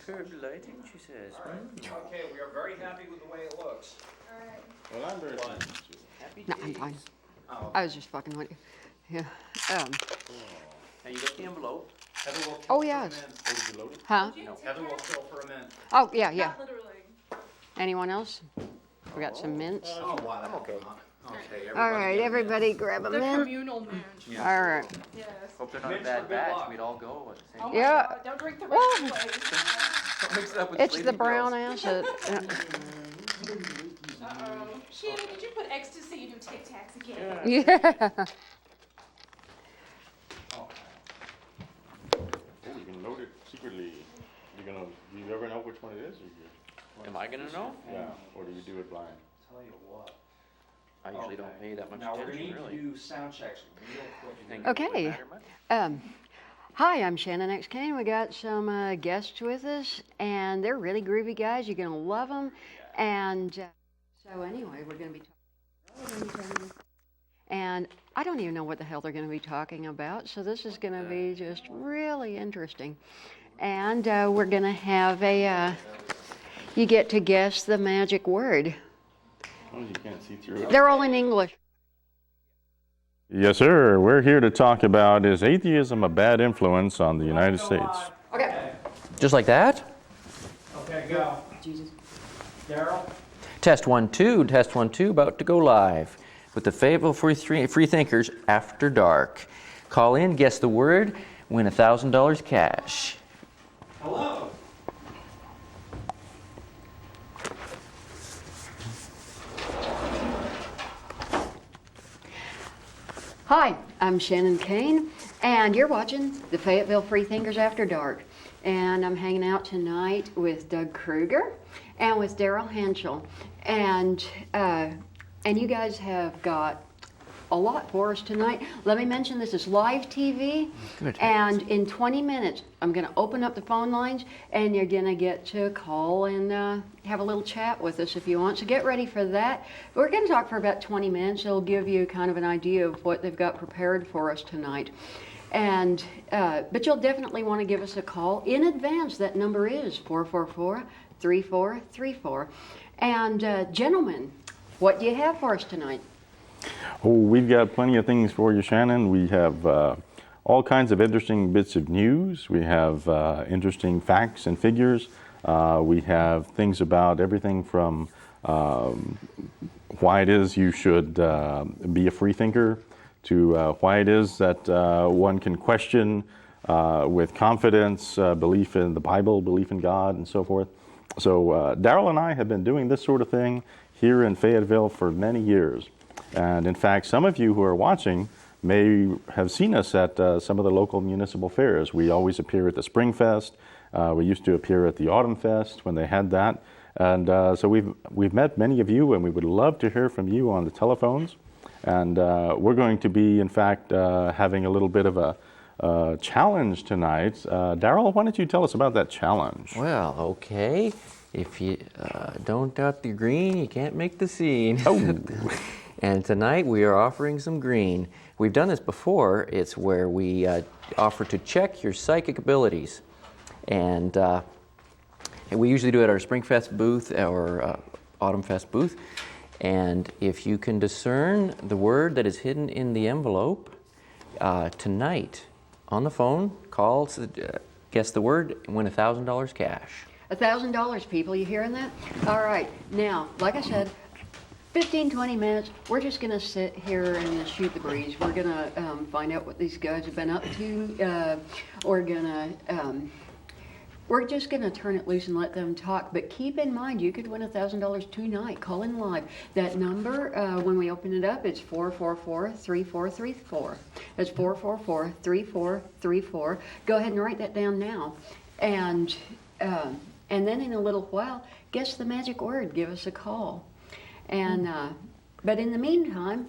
Superb lighting, she says. All right. Okay, we are very happy with the way it looks. All right. Well, I'm very happy. Happy No, days. I'm fine. Oh. I was just fucking with you. Yeah. Now you got the envelope. Heather will kill Oh, for a yes. mint. Oh, did you load it? Huh? No, Heather will kill for a mint. Oh, yeah, yeah. Not literally. Anyone else? We got some mints. Oh, wow. I'm okay. Okay, All right, everybody grab a The mint. communal mint. Yeah. All right. Yes. Hope they're not a Mints for bad good batch. luck. We'd all go at the same Oh time. my Yeah. God, don't drink the Woo. rest of the Don't mix it up with It's Lady the brown Girls. acid. Uh-oh. Shannon, did you put ecstasy in your Tic Tacs again? Yeah. Oh, you can load it secretly. You ever know which one it is? Or Am I gonna know? yeah, or do you do it blind? Tell you what. I usually don't pay that much Now, we're attention, going to really. need to do sound checks real quick. Think it would Okay. matter much? Hi, I'm Shannon X Kane. We got some guests with us, and they're really groovy guys. You're gonna love them. And so anyway, we're gonna be talking. And I don't even know what the hell they're gonna be talking about. So this is gonna be just really interesting. And we're gonna have a. You get to guess the magic word. Oh, you can't see through it. They're all in English. Yes, sir. We're here to talk about, is atheism a bad influence on the United States? Okay. Just like that? Okay, go. Jesus. Daryl? Test 1, 2, test 1, 2, about to go live with the Fayetteville Freethinkers After Dark. Call in, guess the word, win $1,000 cash. Hello. Hi, I'm Shannon Kane, and you're watching the Fayetteville Freethinkers After Dark. And I'm hanging out tonight with Doug Kruger and with Daryl Henschel. And you guys have got a lot for us tonight. Let me mention this is live TV. Good. And in 20 minutes, I'm going to open up the phone lines, and you're going to get to call and have a little chat with us if you want. So get ready for that. We're going to talk for about 20 minutes. It'll give you kind of an idea of what they've got prepared for us tonight. And but you'll definitely want to give us a call in advance. That number is 444-3434. And gentlemen, what do you have for us tonight? Oh, we've got plenty of things for you, Shannon. We have all kinds of interesting bits of news. We have interesting facts and figures. We have things about everything from why it is you should be a free thinker to why it is that one can question with confidence belief in the Bible, belief in God, and so forth. So Daryl and I have been doing this sort of thing here in Fayetteville for many years. And in fact, some of you who are watching may have seen us at some of the local municipal fairs. We always appear at the Spring Fest. We used to appear at the Autumn Fest when they had that. And so we've met many of you, and we would love to hear from you on the telephones. And we're going to be, in fact, having a little bit of a challenge tonight. Daryl, why don't you tell us about that challenge? Well, okay. If you don't got the green, you can't make the scene. Oh. And tonight we are offering some green. We've done this before. It's where we offer to check your psychic abilities. And we usually do it at our Springfest booth or Autumn Fest booth. And if you can discern the word that is hidden in the envelope, tonight on the phone, call, guess the word, and win $1,000 cash. $1,000, people. You hearing that? All right. Now, like I said, 15, 20 minutes, we're just going to sit here and shoot the breeze. We're going to find out what these guys have been up to. We're just going to turn it loose and let them talk. But keep in mind, you could win $1,000 tonight. Call in live. That number, when we open it up, it's 444-3434. That's 444-3434. Go ahead and write that down now. And then in a little while, guess the magic word. Give us a call. And but in the meantime,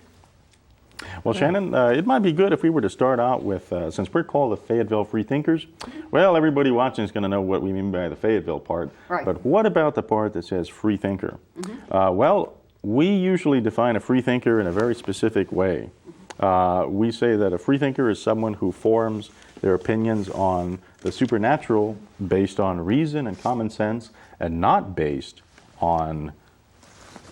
Well, Shannon, it might be good if we were to start out with, since we're called the Fayetteville Freethinkers, well, everybody watching is going to know what we mean by the Fayetteville part. Right. But what about the part that says freethinker? Well, we usually define a freethinker in a very specific way. We say that a freethinker is someone who forms their opinions on the supernatural based on reason and common sense and not based on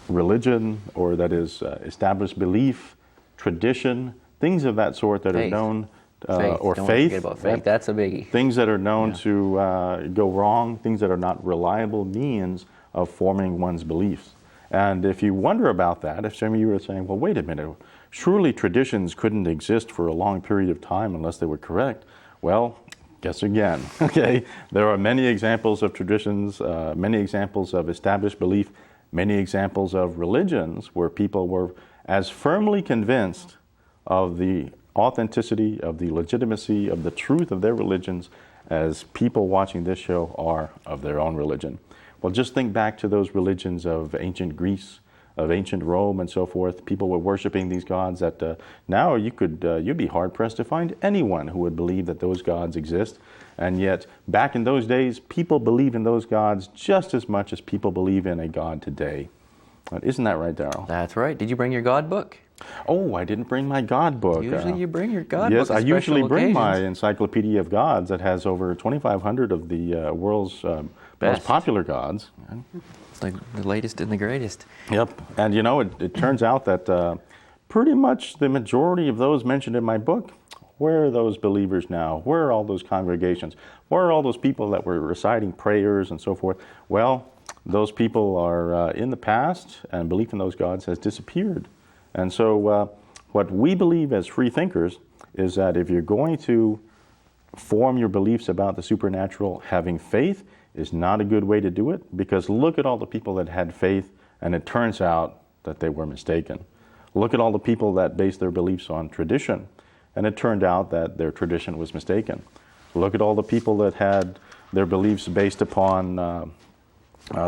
religion, or that is established belief, tradition, things of that sort that are Faith. known, Faith. or Don't faith. forget about faith. That's a biggie. Things that are known to go wrong, things that are not reliable means of forming one's beliefs. And if you wonder about that, if some of you are saying, well, wait a minute, surely traditions couldn't exist for a long period of time unless they were correct. Well, guess again, okay? There are many examples of traditions, many examples of established belief, many examples of religions where people were as firmly convinced of the authenticity, of the legitimacy, of the truth of their religions as people watching this show are of their own religion. Well, just think back to those religions of ancient Greece, of ancient Rome and so forth. People were worshiping these gods that now you'd be hard pressed to find anyone who would believe that those gods exist. And yet, back in those days, people believed in those gods just as much as people believe in a God today. Isn't that right, Darrell? That's right. Did you bring your God book? Oh, I didn't bring my God book. Usually you bring your God yes, book. I usually bring my occasions. Encyclopedia of Gods that has over 2,500 of the world's most Best. popular gods. The latest and the greatest. Yep. And you know, it turns out that pretty much the majority of those mentioned in my book, where are those believers now? Where are all those congregations? Where are all those people that were reciting prayers and so forth? Well, those people are in the past, and belief in those gods has disappeared. And so what we believe as free thinkers is that if you're going to form your beliefs about the supernatural, having faith is not a good way to do it, because look at all the people that had faith and it turns out that they were mistaken. Look at all the people that based their beliefs on tradition and it turned out that their tradition was mistaken. Look at all the people that had their beliefs based upon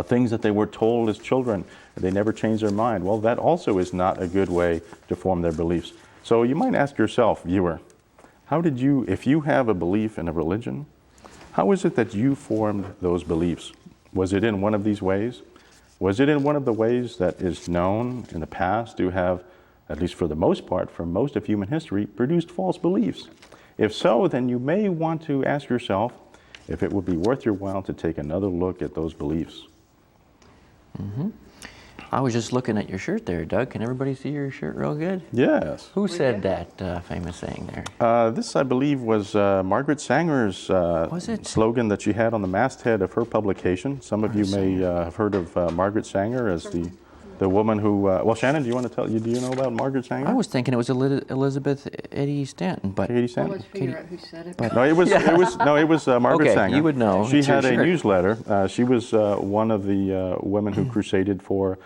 things that they were told as children. They never changed their mind. Well, that also is not a good way to form their beliefs. So you might ask yourself, viewer, how did you, if you have a belief in a religion, how is it that you formed those beliefs? Was it in one of these ways? Was it in one of the ways that is known in the past to have, at least for the most part, for most of human history, produced false beliefs? If so, then you may want to ask yourself if it would be worth your while to take another look at those beliefs. Mm-hmm. I was just looking at your shirt there, Doug. Can everybody see your shirt real good? Yes. Who said that famous saying there? This, I believe, was Margaret Sanger's slogan that she had on the masthead of her publication. Some of you may have heard of Margaret Sanger as the woman who, well, Shannon, do you want to tell, do you know about Margaret Sanger? I was thinking it was Elizabeth Eddy Stanton, but Eddy Stanton? Let's figure out who said it. But No, it was Margaret Okay, Sanger. you would know. She It's your had a shirt. newsletter. She was one of the women who crusaded for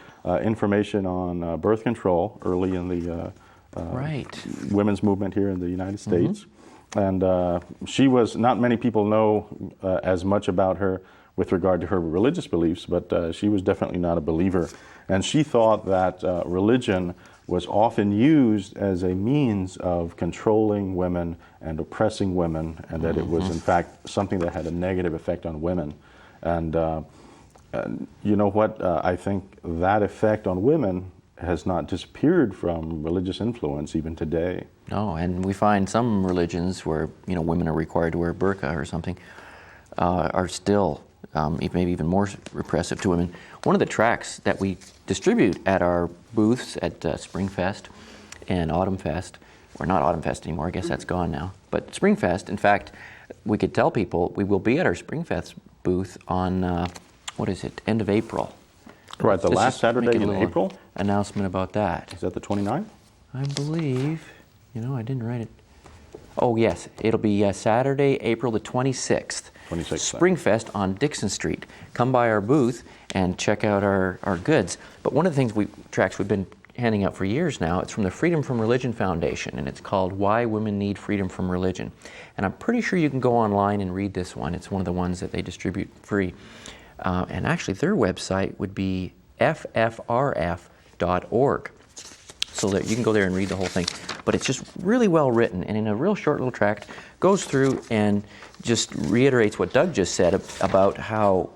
information on birth control early in the right. women's movement here in the United States. And she was, not many people know as much about her with regard to her religious beliefs, but she was definitely not a believer. And she thought that religion was often used as a means of controlling women and oppressing women, and that it was in fact something that had a negative effect on women. And you know what? I think that effect on women has not disappeared from religious influence even today. No, and we find some religions where women are required to wear burqa or something are still maybe even more repressive to women. One of the tracts that we distribute at our booths at Springfest and Autumnfest, or not Autumnfest anymore, I guess that's gone now, but Springfest, in fact, we could tell people we will be at our Springfest booth on, end of April. Right, the Let's last just Saturday make a in little April? Announcement about that. Is that the 29th? I believe, I didn't write it. Oh yes, it'll be Saturday, April the 26th. 26th. Springfest on Dixon Street. Come by our booth and check out our goods. But one of the things tracts we've been handing out for years now, it's from the Freedom from Religion Foundation, and it's called Why Women Need Freedom from Religion. And I'm pretty sure you can go online and read this one. It's one of the ones that they distribute free. And actually their website would be ffrf.org. So that you can go there and read the whole thing. But it's just really well written, and in a real short little tract, goes through and just reiterates what Doug just said about how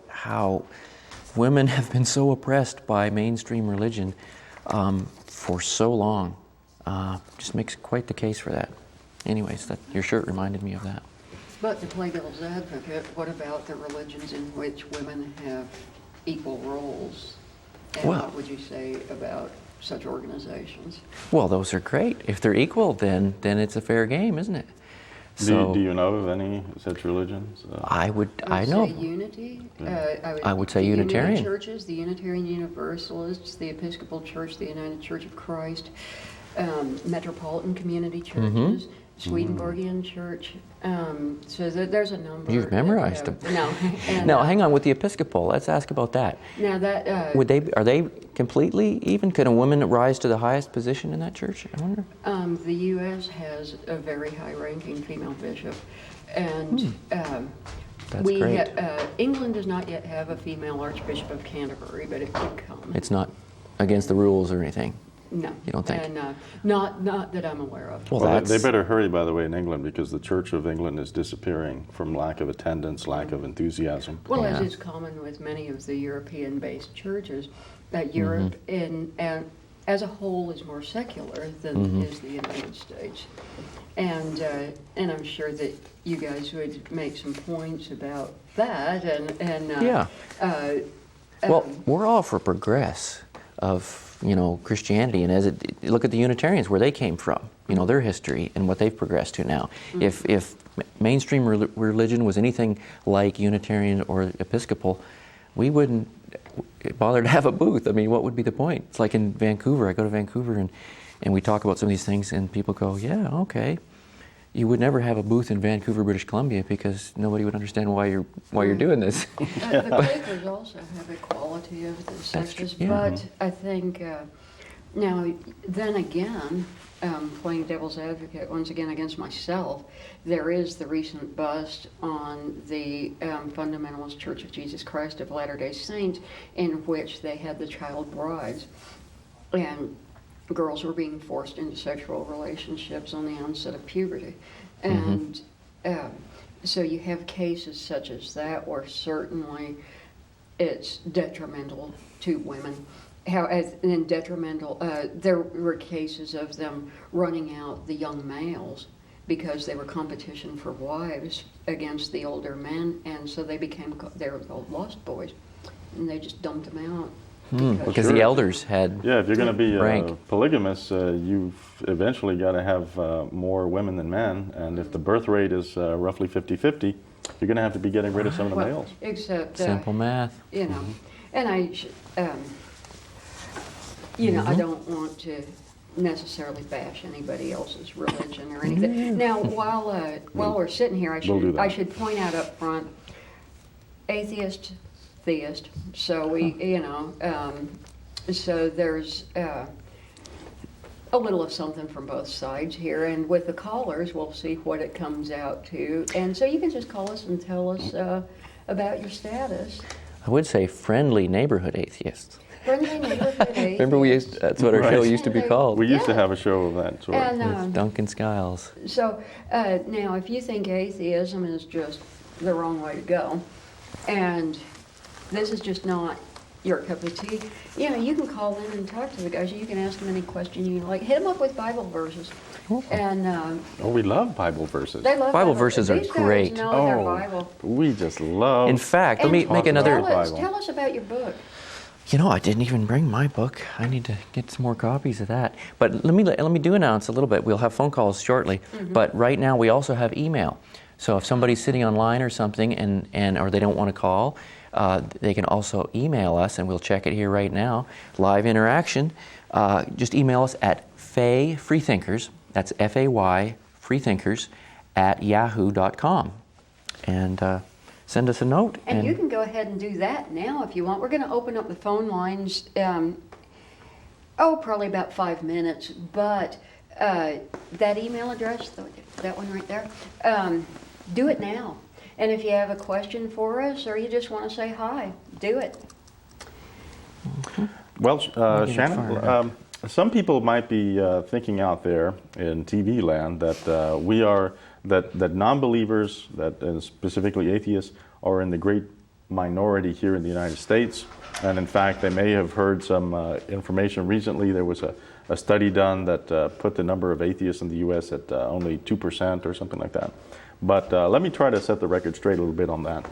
women have been so oppressed by mainstream religion for so long. Just makes quite the case for that. Anyways, your shirt reminded me of that. But to play devil's advocate, what about the religions in which women have equal roles? And Well- what would you say about such organizations? Well, those are great. If they're equal, then it's a fair game, isn't it? Do you know of any such religions? I I know. say unity. I would say the Unitarian. Unity churches, the Unitarian Universalists, the Episcopal Church, the United Church of Christ, Metropolitan Community Churches, Swedenborgian Church. So there's a number. You've memorized them. No. And, Now, hang on with the Episcopal. Let's ask about that. Now that Are they completely even? Can a woman rise to the highest position in that church? I wonder. the U.S. has a very high-ranking female bishop, and That's great. England does not yet have a female Archbishop of Canterbury, but it could come. It's not against the rules or anything. No. You don't think? And not that I'm aware of. Well, Well, that's they better hurry, by the way, in England, because the Church of England is disappearing from lack of attendance, lack of enthusiasm. Well, Yeah. as is common with many of the European-based churches, that Europe and as a whole is more secular than is the United States. And I'm sure that you guys would make some points about that. Yeah. Um, Well, we're all for progress of Christianity, and look at the Unitarians, where they came from, their history and what they've progressed to now. If mainstream religion was anything like Unitarian or Episcopal, we wouldn't bother to have a booth. I mean, what would be the point? It's like in Vancouver. I go to Vancouver and we talk about some of these things, and people go, "Yeah, okay." You would never have a booth in Vancouver, British Columbia, because nobody would understand why you're doing this. the Quakers also have equality of the sexes, yeah. but I think now then again, playing devil's advocate once again against myself, there is the recent bust on the Fundamentalist Church of Jesus Christ of Latter-day Saints, in which they had the child brides, and girls were being forced into sexual relationships on the onset of puberty. And so you have cases such as that where certainly it's detrimental to women. There were cases of them running out the young males because they were competition for wives against the older men, and so they were called lost boys, and they just dumped them out. Because the elders had Yeah, if you're going to be rank. polygamous, you've eventually got to have more women than men, and if the birth rate is roughly 50-50, you're going to have to be getting rid of some of the Well, males. except simple math. and I don't want to necessarily bash anybody else's religion or anything. Now, while we're sitting here, We'll do that. I should point out up front, atheist, theist. So we, so there's a little of something from both sides here, and with the callers, we'll see what it comes out to. And so you can just call us and tell us about your status. I would say friendly neighborhood atheists. Friendly neighborhood atheist. Remember, that's what our show Right. used to be called. We used to Yeah. have a show of that sort. And, With Duncan Skiles. So now, if you think atheism is just the wrong way to go, and this is just not your cup of tea, you can call in and talk to the guys. You can ask them any question you like. Hit them up with Bible verses, and Oh, we love Bible verses. they love Bible verses are These guys great. know their Bible. We just love. In fact, let And me make another. Bible. Tell us about your book. I didn't even bring my book. I need to get some more copies of that. But let me do announce a little bit. We'll have phone calls shortly. But right now we also have email. So if somebody's sitting online or something or they don't want to call, they can also email us, and we'll check it here right now. Live interaction. Just email us at Fay Freethinkers. That's F-A-Y Freethinkers @yahoo.com, and send us a note. And you can go ahead and do that now if you want. We're going to open up the phone lines, probably about 5 minutes. But that email address, that one right there, do it now. And if you have a question for us or you just want to say hi, do it. Well, Get it fired Shannon, up. some people might be thinking out there in TV land that that non-believers, that specifically atheists, are in the great minority here in the United States. And in fact, they may have heard some information recently. There was a study done that put the number of atheists in the U.S. at only 2% or something like that. But let me try to set the record straight a little bit on that.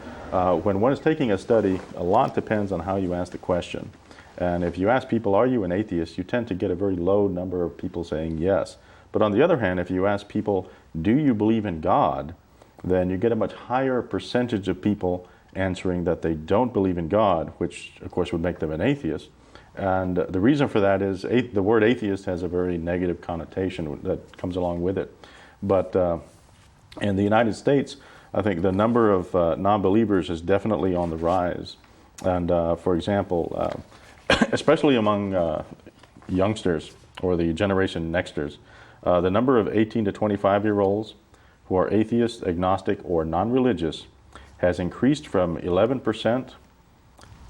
When one is taking a study, a lot depends on how you ask the question. And if you ask people, are you an atheist, you tend to get a very low number of people saying yes. But on the other hand, if you ask people, do you believe in God, then you get a much higher percentage of people answering that they don't believe in God, which of course would make them an atheist. And the reason for that is the word atheist has a very negative connotation that comes along with it. But in the United States, I think the number of non-believers is definitely on the rise. And for example, especially among youngsters or the generation nexters, the number of 18 to 25-year-olds who are atheist, agnostic, or non-religious has increased from 11%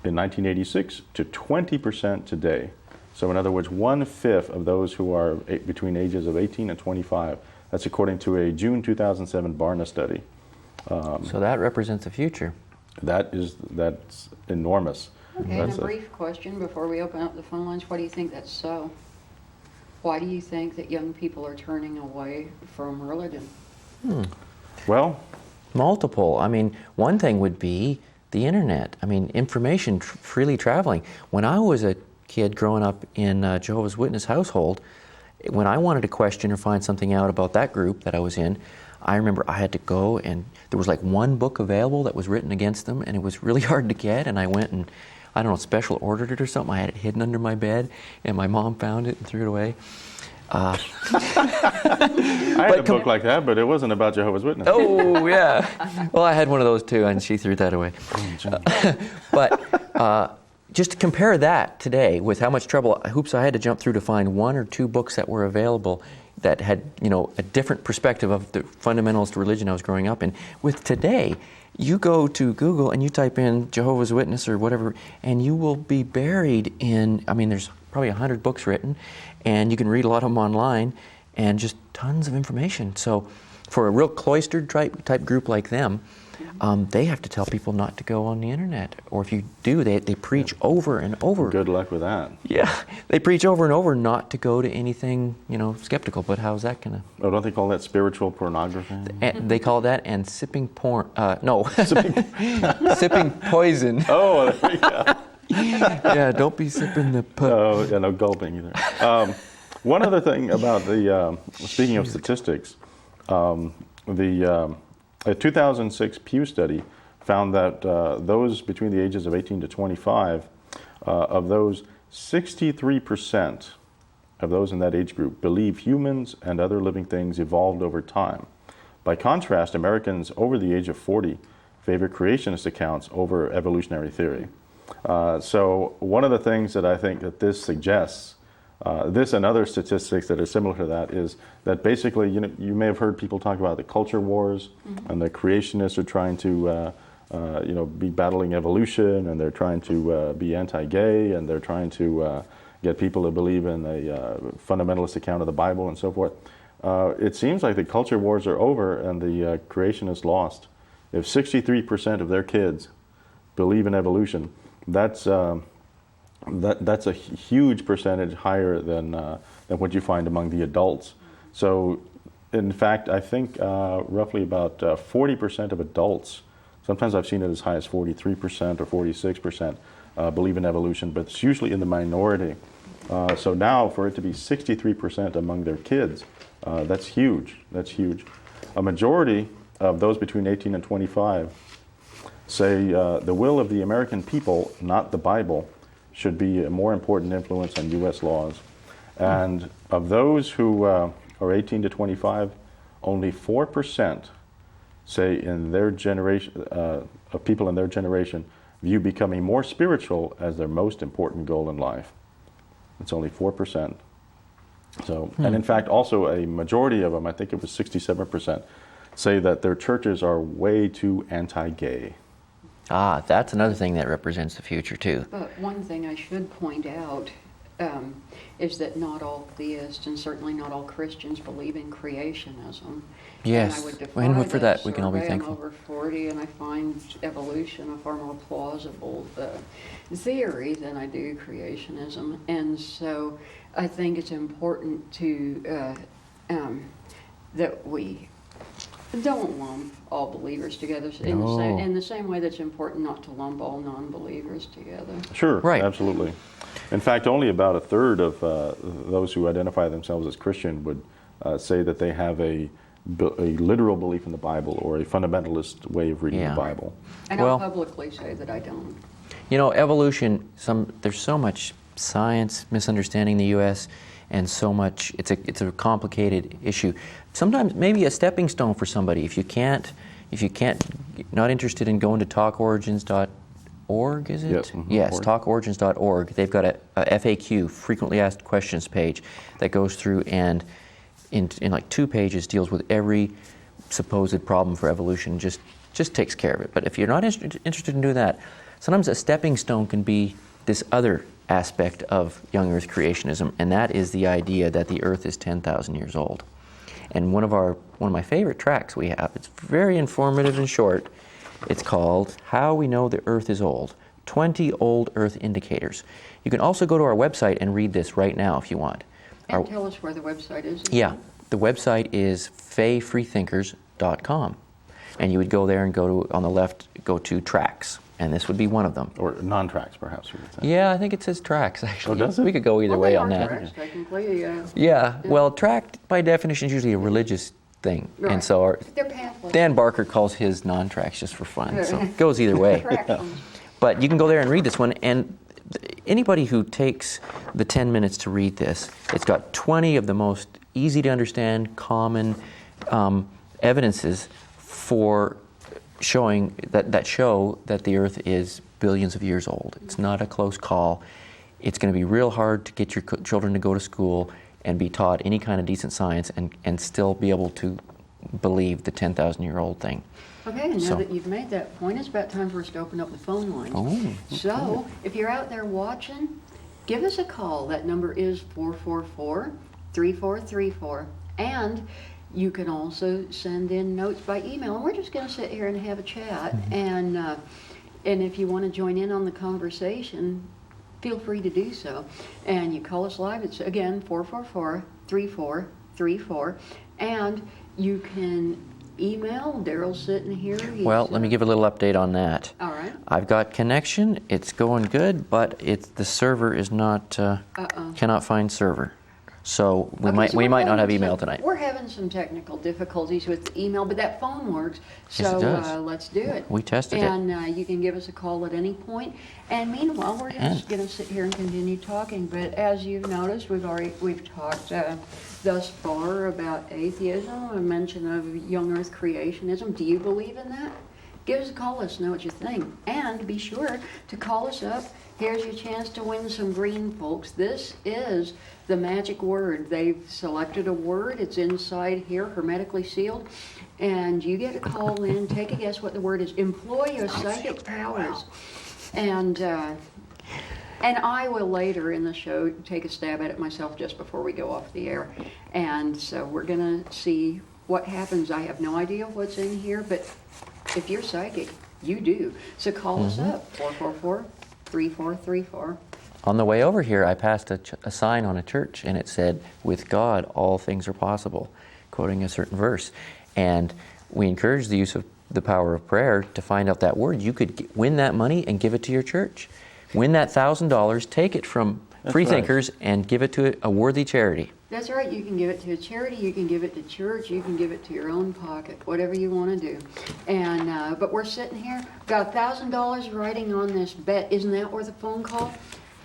in 1986 to 20% today. So in other words, 1/5 of those who are between ages of 18 and 25. That's according to a June 2007 Barna study. So that represents the future. That's enormous. Okay, That's and a brief question before we open up the phone lines. Why do you think that's so? Why do you think that young people are turning away from religion? Well, Multiple. I mean, one thing would be the internet. I mean, information freely traveling. When I was a kid growing up in a Jehovah's Witness household, when I wanted to question or find something out about that group that I was in, I remember I had to go, and there was like one book available that was written against them, and it was really hard to get, and I went and, I don't know, special ordered it or something. I had it hidden under my bed, and my mom found it and threw it away. I had a book like that, but it wasn't about Jehovah's Witnesses. Oh, yeah. Well, I had one of those too, and she threw that away. But just to compare that today with how much hoops I had to jump through to find one or two books that were available that had, a different perspective of the fundamentalist religion I was growing up in. With today, you go to Google and you type in Jehovah's Witness or whatever, and you will be buried in, there's probably 100 books written, and you can read a lot of them online, and just tons of information. So for a real cloistered type group like them, they have to tell people not to go on the internet. Or if you do, they preach over and over. Good luck with that. Yeah, they preach over and over not to go to anything, skeptical. But how's that gonna? Oh, don't they call that spiritual pornography? They call that and sipping porn. No, sipping poison. Oh, there you go. Yeah, don't be sipping the. Oh, yeah, no gulping either. One other thing about the speaking of statistics, a 2006 Pew study found that those between the ages of 18 to 25, of those, 63% of those in that age group believe humans and other living things evolved over time. By contrast, Americans over the age of 40 favor creationist accounts over evolutionary theory. So one of the things that I think that this suggests, this and other statistics that are similar to that, is that basically, you may have heard people talk about the culture wars, and the creationists are trying to, be battling evolution, and they're trying to be anti-gay, and they're trying to get people to believe in a fundamentalist account of the Bible and so forth. It seems like the culture wars are over and the creationists lost. If 63% of their kids believe in evolution, that's a huge percentage higher than what you find among the adults. So, in fact, I think roughly about 40% of adults, sometimes I've seen it as high as 43% or 46%, believe in evolution, but it's usually in the minority. So now, for it to be 63% among their kids, that's huge. That's huge. A majority of those between 18 and 25 say the will of the American people, not the Bible, should be a more important influence on U.S. laws. And of those who are 18 to 25, only 4% say in their generation, of people in their generation, view becoming more spiritual as their most important goal in life. It's only 4%. So, and in fact, also a majority of them, I think it was 67%, say that their churches are way too anti-gay. Ah, that's another thing that represents the future too. But one thing I should point out is that not all theists and certainly not all Christians believe in creationism. Yes, and I would defy and for that we can all be thankful. I'm over 40 and I find evolution a far more plausible theory than I do creationism. And so I think it's important to that we Don't lump all believers together in the same way that's important not to lump all non-believers together. Sure, Right. absolutely. In fact, only about a third of those who identify themselves as Christian would say that they have a literal belief in the Bible or a fundamentalist way of reading Yeah. the Bible. And Well- I'll publicly say that I don't. You know, evolution, there's so much science misunderstanding the U.S. and so much, it's a complicated issue. Sometimes maybe a stepping stone for somebody. If you can't, not interested in going to talkorigins.org, is it? Yes, Yes, org. talkorigins.org. They've got a FAQ, frequently asked questions page, that goes through and in like 2 pages deals with every supposed problem for evolution, just takes care of it. But if you're not interested in doing that, sometimes a stepping stone can be this other aspect of young Earth creationism, and that is the idea that the Earth is 10,000 years old. And one of my favorite tracks we have, it's very informative and short. It's called How We Know the Earth is Old, 20 Old Earth Indicators. You can also go to our website and read this right now if you want. And tell us where the website is. Yeah, the website is fayettevillefreethinkers.com. And you would go there and on the left, go to tracks. And this would be one of them. Or non-tracks, perhaps, we would say. Yeah, I think it says tracks, actually. Oh, does it? We could go either Well, way they on are that. tracks, technically, Yeah, well, tract by definition is usually a religious thing. Right. And so They're pamphlets. Dan Barker calls his non-tracks just for fun. So it goes either way. Fractions. But you can go there and read this one, and anybody who takes the 10 minutes to read this, it's got 20 of the most easy to understand, common evidences for showing that show that the Earth is billions of years old. It's not a close call. It's going to be real hard to get your children to go to school and be taught any kind of decent science and still be able to believe the 10,000-year-old thing. Okay, and now So- that you've made that point, it's about time for us to open up the phone lines. Oh, So, if you're out there watching, give us a call. That number is 444-3434. And you can also send in notes by email. And we're just going to sit here and have a chat. And if you want to join in on the conversation, feel free to do so. And you call us live. It's, again, 444-3434. And you can email. Daryl's sitting here. He's, well, let me give a little update on that. All right. I've got connection. It's going good, but the server is not cannot find server. So we Okay, might so we we're might not have having email some- tonight. We're having some technical difficulties with the email, but that phone works. So Yes, it does. let's do it. We tested it. And you can give us a call at any point. And meanwhile, we're just going to sit here and continue talking. But as you've noticed, we've talked thus far about atheism, a mention of young Earth creationism. Do you believe in that? Give us a call. Let us know what you think. And be sure to call us up. Here's your chance to win some green, folks. This is the magic word. They've selected a word. It's inside here, hermetically sealed. And you get a call in. Take a guess what the word is. Employ your psychic powers. And I will later in the show take a stab at it myself just before we go off the air. And so we're going to see what happens. I have no idea what's in here, but if you're psychic, you do. So call us up, 444-3434. On the way over here, I passed a sign on a church, and it said, "With God, all things are possible," quoting a certain verse. And we encourage the use of the power of prayer to find out that word. You could win that money and give it to your church. Win that $1,000, take it from Freethinkers and give it to a worthy charity. That's right. You can give it to a charity. You can give it to church. You can give it to your own pocket. Whatever you want to do. And but we're sitting here, got $1,000 riding on this bet. Isn't that worth a phone call?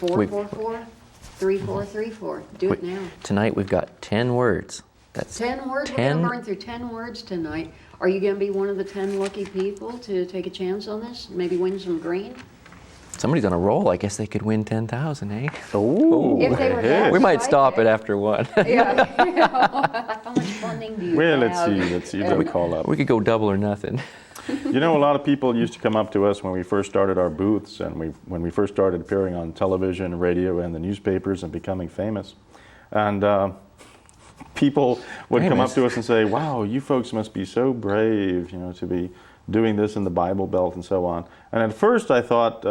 444-3434. Do it now. Tonight we've got 10 words. That's 10 words. 10. We're going to burn through 10 words tonight. Are you going to be one of the 10 lucky people to take a chance on this? Maybe win some green? Somebody's on a roll. I guess they could win 10,000, eh? Oh, If they were that We might stop it psychic. after one. Yeah. How much funding do you well, have? let's see what we call up. We could go double or nothing. You know, a lot of people used to come up to us when we first started our booths and when we first started appearing on television, radio, and the newspapers and becoming famous. And people would come up to us and say, "Wow, you folks must be so brave, you know, to be doing this in the Bible Belt and so on." And at first I thought,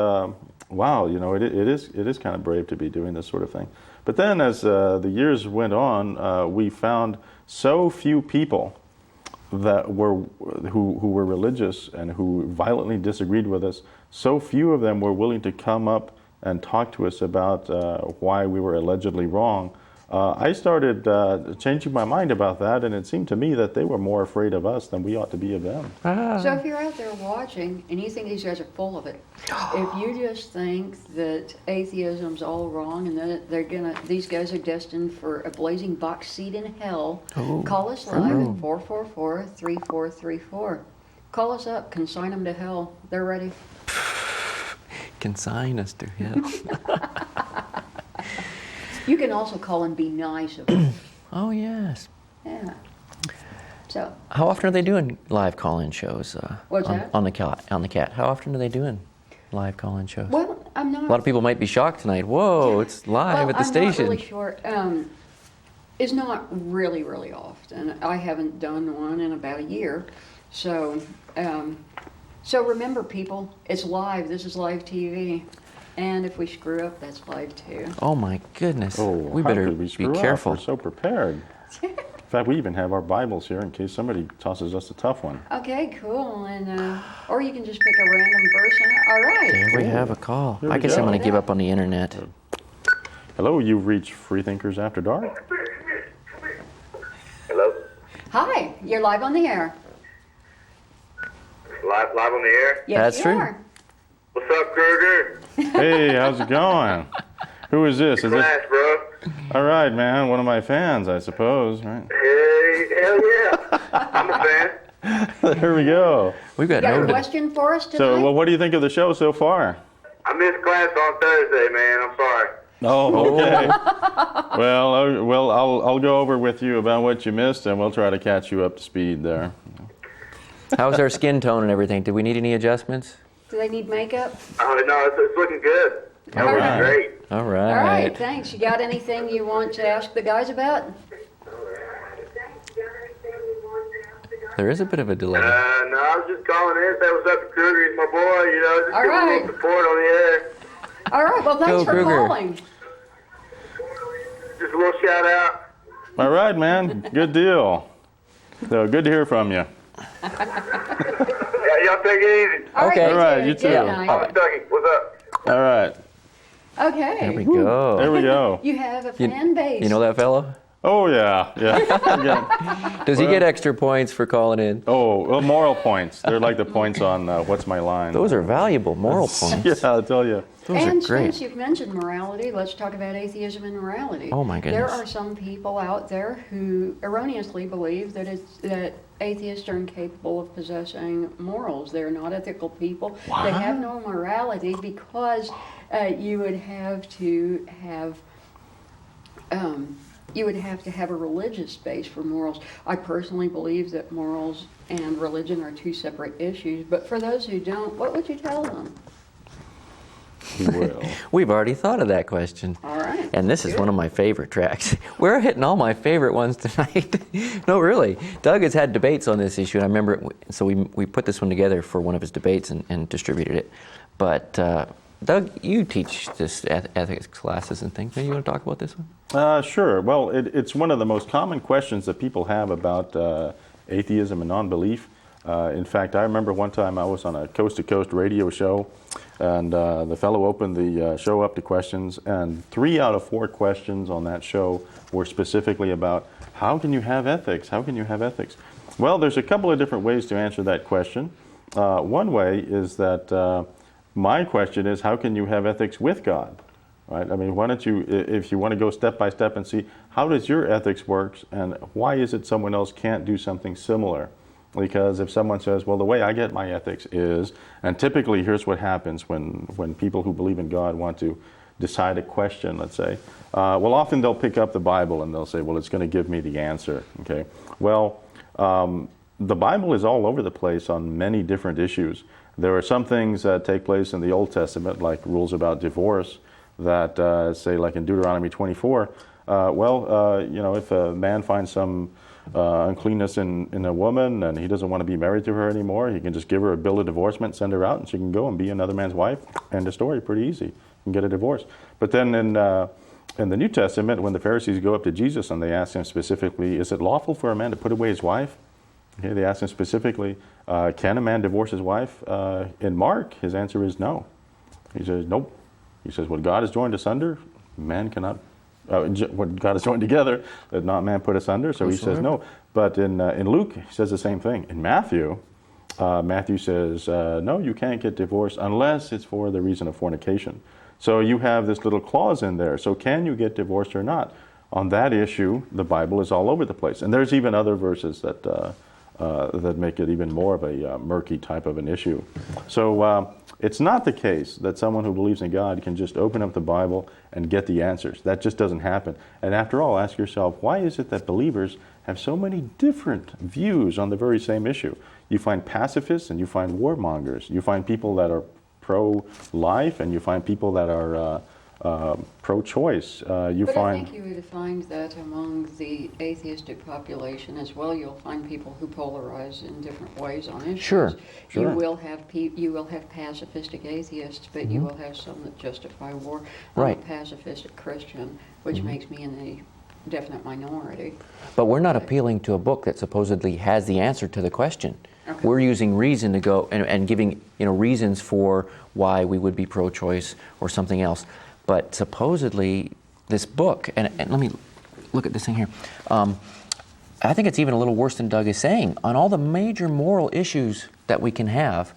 wow, you know, it is kind of brave to be doing this sort of thing. But then as the years went on, we found so few people that who were religious and who violently disagreed with us, so few of them were willing to come up and talk to us about why we were allegedly wrong. I started changing my mind about that, and it seemed to me that they were more afraid of us than we ought to be of them. So if you're out there watching and you think these guys are full of it, if you just think that atheism's all wrong and that these guys are destined for a blazing box seat in hell, call us live at 444-3434. Call us up, consign them to hell. They're ready. Consign us to hell. You can also call and be nice about it. Oh, yes. Yeah. So, How often are they doing live call-in shows? What's on, that? On the cat. How often are they doing live call-in shows? well, I'm not. A lot of people might be shocked tonight. Whoa, it's live at the station. I'm not really sure. It's not really, really often. I haven't done one in about a year. So, so remember, people, it's live. This is live TV. And if we screw up, that's live too. Oh my goodness. Oh, we how better could we be screw up? careful. We're so prepared. In fact, we even have our Bibles here in case somebody tosses us a tough one. Okay, cool. And or you can just pick a random verse. All right. There we have a call. Here I we guess I'm go. going to give up on the internet. Hello, you've reached Freethinkers After Dark. Hello? Hi, you're live on the air. Live on the air? Yes, That's you true. are. What's up, Kruger? Hey, how's it going? Who is this? Is this? Class, bro. All right, man. One of my fans, I suppose, right? Hey, hell yeah. I'm a fan. There we go. We've got You got no. a question for us tonight? So, well, what do you think of the show so far? I missed class on Thursday, man. I'm sorry. Oh, okay. well, I'll go over with you about what you missed, and we'll try to catch you up to speed there. How's our skin tone and everything? Did we need any adjustments? Do they need makeup? Oh, no, it's looking good. All Looking right. great. All right. All right, thanks. You got anything you want to ask the guys about? There is a bit of a delay. No, I was just calling in. Say what's up to Kruger. He's my boy, just All give him a right. little support on the air. All right, well, thanks Go, for Kruger. calling. Just a little shout out. All right, man. Good deal. So, good to hear from you. Yeah, y'all take it easy. Okay. All right, you too. Good night. I'm Dougie. What's up? All right. Okay. There we go. There we go. You have a fan base. You know that fellow? Oh, yeah. Again. Does he get extra points for calling in? Oh, well, moral points. They're like the points on What's My Line. Those are valuable moral points. Yeah, I'll tell you. Those And are great. since you've mentioned morality, let's talk about atheism and morality. Oh, my There goodness. are some people out there who erroneously believe that that atheists are incapable of possessing morals. They're not ethical people. They have no morality because you would have to have a religious base for morals. I personally believe that morals and religion are two separate issues. But for those who don't, what would you tell them? He will. We've already thought of that question. All right. And this is Good. one of my favorite tracks. We're hitting all my favorite ones tonight. No, really. Doug has had debates on this issue. And I remember, so we put this one together for one of his debates and distributed it. But Doug, you teach this ethics classes and things. Maybe you want to talk about this one? Sure. Well, it's one of the most common questions that people have about atheism and non-belief. In fact, I remember one time I was on a coast-to-coast radio show, and the fellow opened the show up to questions, and 3 out of 4 questions on that show were specifically about how can you have ethics? How can you have ethics? Well, there's a couple of different ways to answer that question. One way is that my question is, how can you have ethics with God? Right? I mean, why don't you, if you want to go step by step and see how does your ethics work, and why is it someone else can't do something similar? Because if someone says, well, the way I get my ethics is, and typically here's what happens when people who believe in God want to decide a question, let's say, well, often they'll pick up the Bible and they'll say, well, it's going to give me the answer, okay? Well, the Bible is all over the place on many different issues. There are some things that take place in the Old Testament, like rules about divorce, that say, like in Deuteronomy 24, if a man finds some uncleanness in a woman and he doesn't want to be married to her anymore, he can just give her a bill of divorcement, send her out, and she can go and be another man's wife. End of story. Pretty easy. You can get a divorce. But then in the New Testament, when the Pharisees go up to Jesus and they ask him specifically, is it lawful for a man to put away his wife? Okay, they asked him specifically, can a man divorce his wife? In Mark, his answer is no. He says, nope. He says, what God has joined asunder, man cannot, what God has joined together, let not man put asunder. So he says no. But in Luke, he says the same thing. In Matthew, Matthew says, no, you can't get divorced unless it's for the reason of fornication. So you have this little clause in there. So can you get divorced or not? On that issue, the Bible is all over the place. And there's even other verses that that make it even more of a murky type of an issue. So it's not the case that someone who believes in God can just open up the Bible and get the answers. That just doesn't happen. And after all, ask yourself, why is it that believers have so many different views on the very same issue? You find pacifists and you find warmongers. You find people that are pro-life and you find people that are pro-choice. I think you would find that among the atheistic population as well. You'll find people who polarize in different ways on issues. Sure. You will have you will have pacifistic atheists, but you will have some that justify war. Right. I'm a pacifistic Christian, which makes me in a definite minority. But we're not appealing to a book that supposedly has the answer to the question. Okay. We're using reason to go and giving reasons for why we would be pro-choice or something else. But supposedly this book, and let me look at this thing here. I think it's even a little worse than Doug is saying. On all the major moral issues that we can have,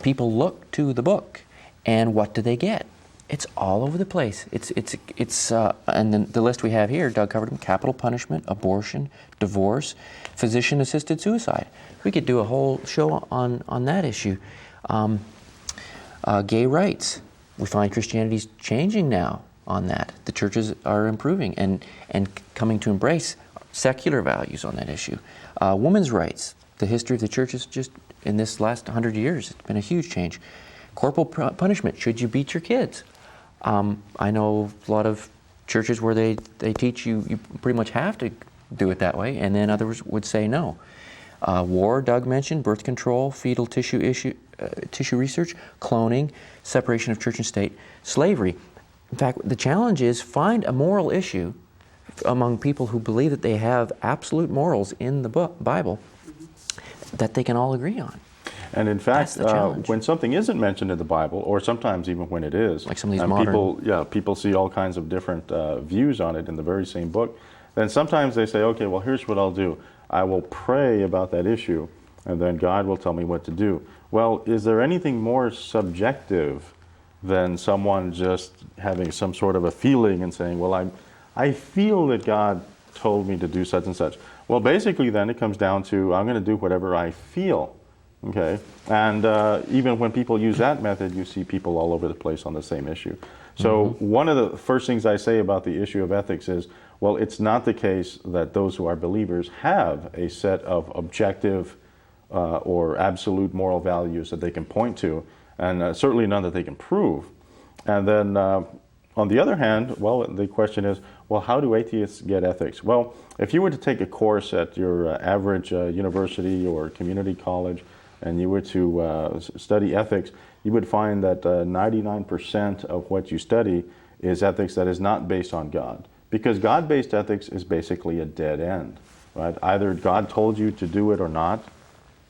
people look to the book, and what do they get? It's all over the place. And then the list we have here, Doug covered them: capital punishment, abortion, divorce, physician-assisted suicide. We could do a whole show on that issue. Gay rights. We find Christianity's changing now on that. The churches are improving and coming to embrace secular values on that issue. Women's rights. The history of the church is just, in this last 100 years, it's been a huge change. Corporal punishment. Should you beat your kids? I know a lot of churches where they teach you pretty much have to do it that way, and then others would say no. War, Doug mentioned, birth control, fetal tissue research, cloning, separation of church and state, slavery. In fact, the challenge is find a moral issue among people who believe that they have absolute morals in the Bible that they can all agree on. And in fact, when something isn't mentioned in the Bible, or sometimes even when it is, like some of these modern people see all kinds of different views on it in the very same book, then sometimes they say, okay, well, here's what I'll do. I will pray about that issue, and then God will tell me what to do. Well, is there anything more subjective than someone just having some sort of a feeling and saying, well, I feel that God told me to do such and such? Well, basically then it comes down to, I'm going to do whatever I feel. Okay, and even when people use that method, you see people all over the place on the same issue. So one of the first things I say about the issue of ethics is, well, it's not the case that those who are believers have a set of objective or absolute moral values that they can point to, and certainly none that they can prove. And then on the other hand, well, the question is, well, how do atheists get ethics? Well, if you were to take a course at your average university or community college, and you were to study ethics, you would find that 99% of what you study is ethics that is not based on God. Because God-based ethics is basically a dead end, right? Either God told you to do it or not,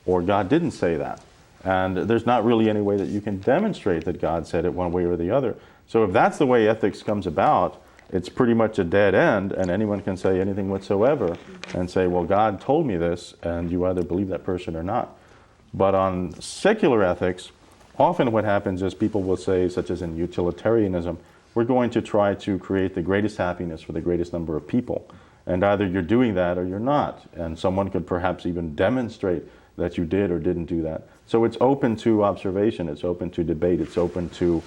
or God didn't say that. And there's not really any way that you can demonstrate that God said it one way or the other. So if that's the way ethics comes about, it's pretty much a dead end, and anyone can say anything whatsoever and say, well, God told me this, and you either believe that person or not. But on secular ethics, often what happens is people will say, such as in utilitarianism, we're going to try to create the greatest happiness for the greatest number of people. And either you're doing that or you're not. And someone could perhaps even demonstrate that you did or didn't do that. So it's open to observation, it's open to debate, it's open to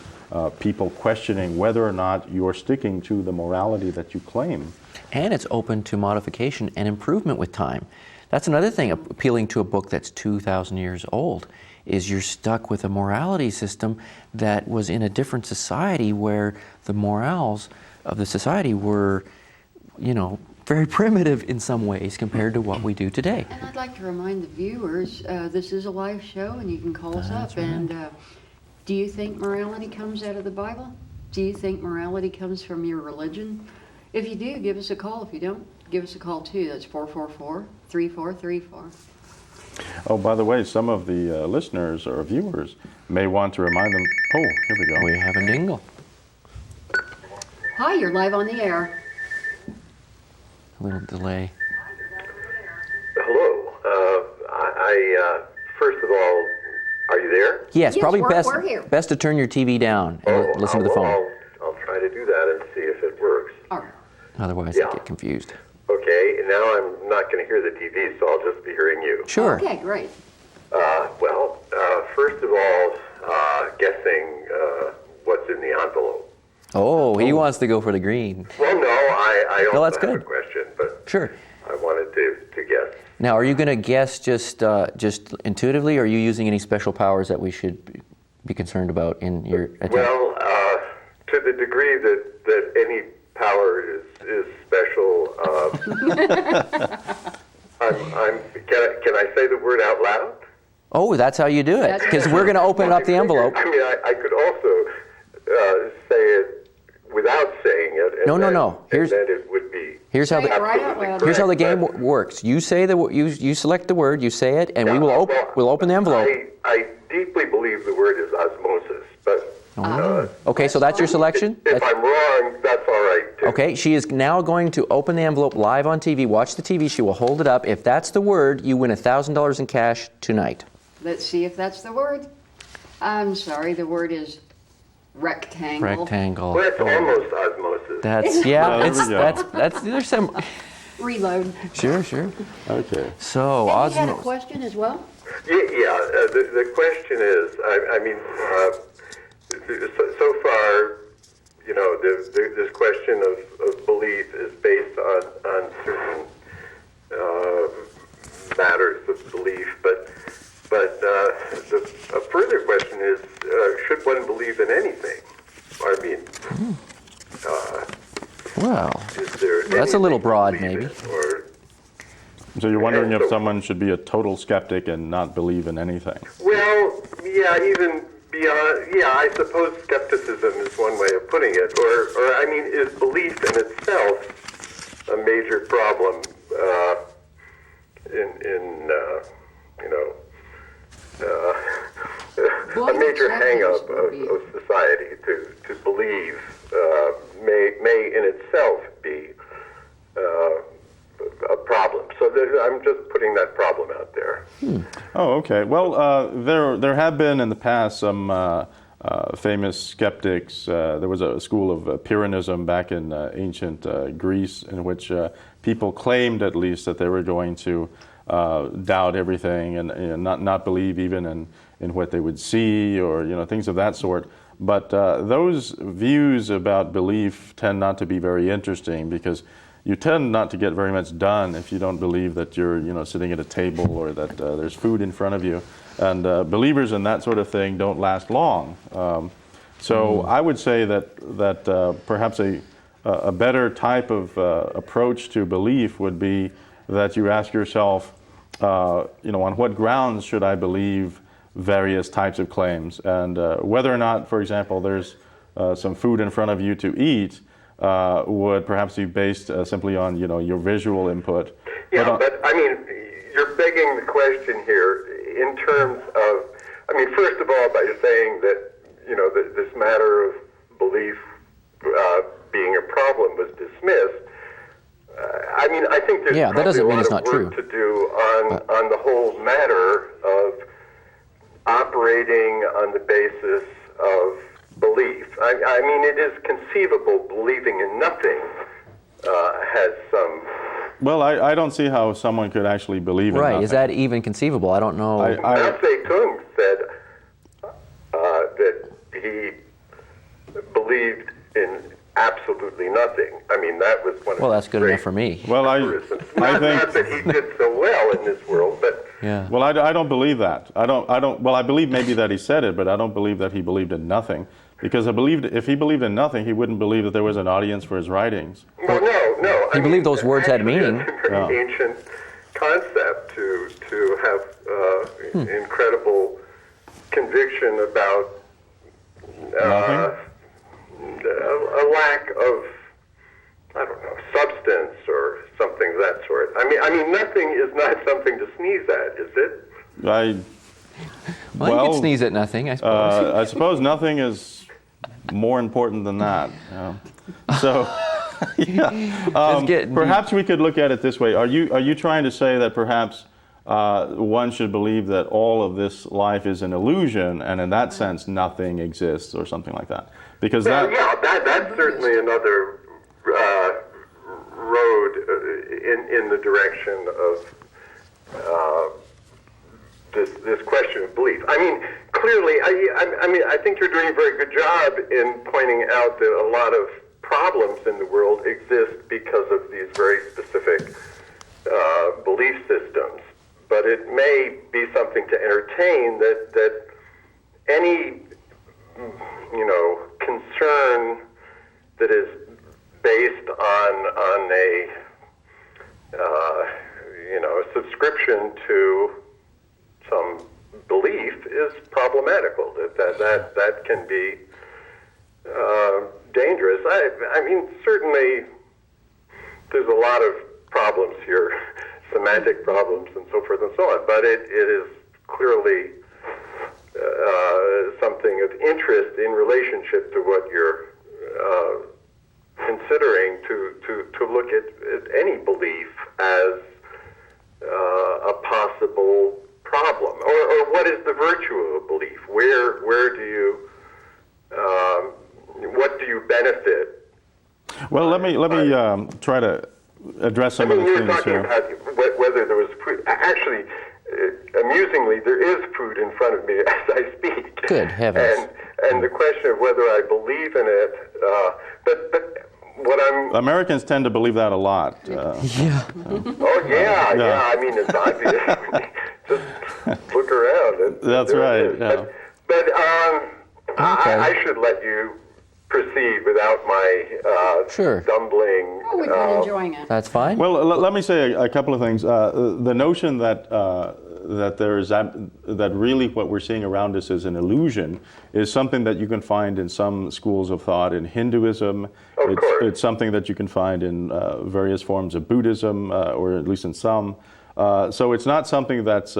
people questioning whether or not you're sticking to the morality that you claim. And it's open to modification and improvement with time. That's another thing, appealing to a book that's 2,000 years old, is you're stuck with a morality system that was in a different society where the morals of the society were, very primitive in some ways compared to what we do today. And I'd like to remind the viewers, this is a live show and you can call us up. Right. And do you think morality comes out of the Bible? Do you think morality comes from your religion? If you do, give us a call. If you don't, give us a call too. That's 444-3434. Oh, by the way, some of the listeners or viewers may want to remind them. Oh, here we go. We have a dingle. Hi, you're live on the air. A little delay. Hello. First of all, are you there? Yes, Yes, probably we're here. best to turn your TV down and listen to the phone. I'll try to do that and see if it works. All right. Otherwise, Yeah. I get confused. Okay, and now I'm not going to hear the TV, so I'll just be hearing you. Sure. Okay, great. First of all, guessing what's in the envelope. Oh, he wants to go for the green. Well, no, I No, also that's have a good. question, but Sure. I wanted to guess. Now, are you going to guess just intuitively, or are you using any special powers that we should be concerned about in your attempt? Well, to the degree that any power is special, can I say the word out loud? Oh, that's how you do it, That's because good. we're going to open up the envelope. I mean, I could also say it without saying it. And No. then Here's- it would be. Here's how Say the it right out loud. here's how the correct, game but- works. You say you select the word, you say it, and Yeah, we'll open the envelope. I deeply believe the word is osmosis, but Okay, so that's your selection? if I'm wrong, that's all right too. Okay, she is now going to open the envelope live on TV. Watch the TV. She will hold it up. If that's the word, you win $1,000 in cash tonight. Let's see if that's the word. I'm sorry, the word is rectangle. Rectangle. Well, it's almost osmosis. That's Yeah, there it's we go. that's there's some. Reload. Sure. Okay. So And you had a osmosis. question as well? The question is, I mean, so far, you know, this question of belief is based on certain matters of belief, but a further question is, should one believe in anything? I mean, Well, is there That's a little anything to broad, believe maybe. in, or So you're wondering And if so- someone should be a total skeptic and not believe in anything? Well, yeah, even beyond, yeah, I suppose skepticism is one way of putting it. Or I mean, is belief in itself a major problem Boy, a major that hang-up would be- of society to believe may in itself be a problem. So I'm just putting that problem out there. Oh, okay. Well, there have been in the past some famous skeptics. There was a school of Pyrrhonism back in ancient Greece in which people claimed, at least, that they were going to doubt everything and not believe even in what they would see or things of that sort. But those views about belief tend not to be very interesting because you tend not to get very much done if you don't believe that you're sitting at a table or that there's food in front of you. And believers in that sort of thing don't last long. So I would say that perhaps a better type of approach to belief would be that you ask yourself, on what grounds should I believe various types of claims, and whether or not, for example, there's some food in front of you to eat would perhaps be based simply on your visual input. Yeah, but I mean, you're begging the question here in terms of, I mean, first of all, by saying that, that this matter of belief being a problem was dismissed. I mean, I think there's Yeah, that probably doesn't a mean lot it's of not work true. to do on the whole matter of operating on the basis of belief. I mean, it is conceivable believing in nothing has some. Well, I don't see how someone could actually believe in right? nothing. Is that even conceivable? I don't know. Mao Zedong said that he believed in absolutely nothing. I mean, that was one of Well, his that's good great enough for me. Well, I aphorisms. think. Not that he did so well in this world, but Yeah. Well, I don't believe that. I don't. Well, I believe maybe that he said it, but I don't believe that he believed in nothing. Because if he believed in nothing, he wouldn't believe that there was an audience for his writings. well, no. He believed those words had actually, meaning. It's a very ancient concept to have incredible conviction about Nothing? a lack of, I don't know, substance or something Well, you could sneeze at nothing, I suppose. I suppose nothing is more important than that. So, yeah. Perhaps we could look at it this way. Are you trying to say that perhaps one should believe that all of this life is an illusion, and in that sense, nothing exists, or something like that? Because that's certainly another road in the direction of this question of belief. I mean, clearly, I think you're doing a very good job in pointing out that a lot of problems in the world exist because of these very specific belief systems. But it may be something to entertain that any concern that is based on a subscription to some belief is problematical. That can be dangerous. I mean, certainly there's a lot of problems here, semantic problems and so forth and so on, but it is clearly something of interest in relationship to what you're considering to look at any belief as a possible problem, or what is the virtue of a belief? Where do you what do you benefit? Well, let me try to address some of the things here. About whether there was food. Actually, amusingly, there is food in front of me as I speak. Good heavens! And the question of whether I believe in it, but what I'm Americans tend to believe that a lot. Yeah. Oh yeah. I mean, it's obvious. Just look around. That's right. Yeah. But Okay. I should let you proceed without my stumbling. Oh, we've been enjoying it. That's fine. Well, let me say a couple of things. The notion that that really what we're seeing around us is an illusion is something that you can find in some schools of thought. In Hinduism, it's something that you can find in various forms of Buddhism, or at least in some. So it's not something that's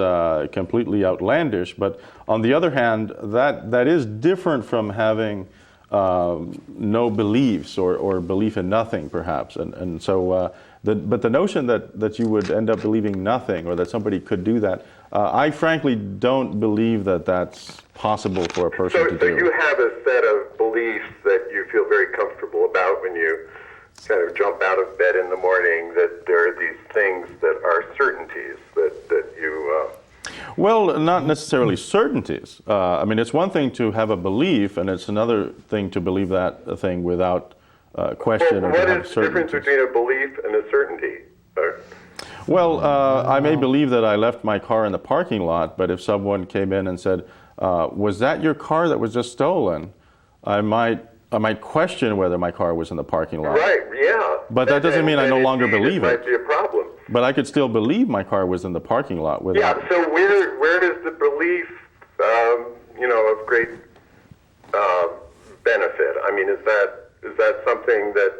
completely outlandish. But on the other hand, that is different from having no beliefs or belief in nothing, perhaps. And so, but the notion that you would end up believing nothing, or that somebody could do that, I frankly don't believe that that's possible for a person to do. So you have a set of beliefs that you feel very comfortable about when you kind of jump out of bed in the morning, that there are these things that are certainties that you... Well, not necessarily certainties. I mean, it's one thing to have a belief, and it's another thing to believe that thing without question. Well, what is the difference between a belief and a certainty? Well, I may believe that I left my car in the parking lot, but if someone came in and said, was that your car that was just stolen? I might question whether my car was in the parking lot. Right, yeah. But that doesn't mean I no longer believe it. It might be a problem. But I could still believe my car was in the parking lot without... Yeah, so where does the belief, of great benefit? I mean, is that something that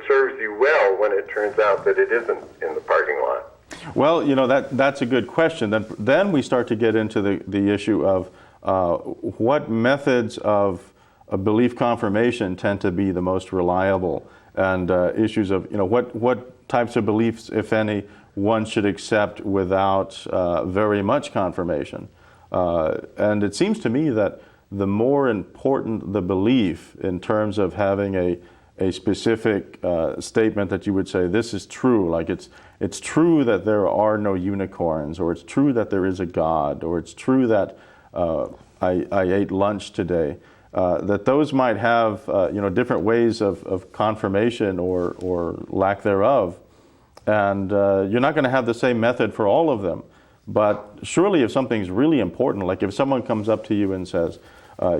serves you well when it turns out that it isn't in the parking lot? Well, that's a good question. Then we start to get into the issue of what methods of belief confirmation tend to be the most reliable, and issues of what types of beliefs, if any, one should accept without very much confirmation. And it seems to me that the more important the belief in terms of having a specific statement that you would say, this is true, like it's true that there are no unicorns, or it's true that there is a God, or it's true that I ate lunch today, that those might have different ways of confirmation or lack thereof. And you're not going to have the same method for all of them. But surely if something's really important, like if someone comes up to you and says,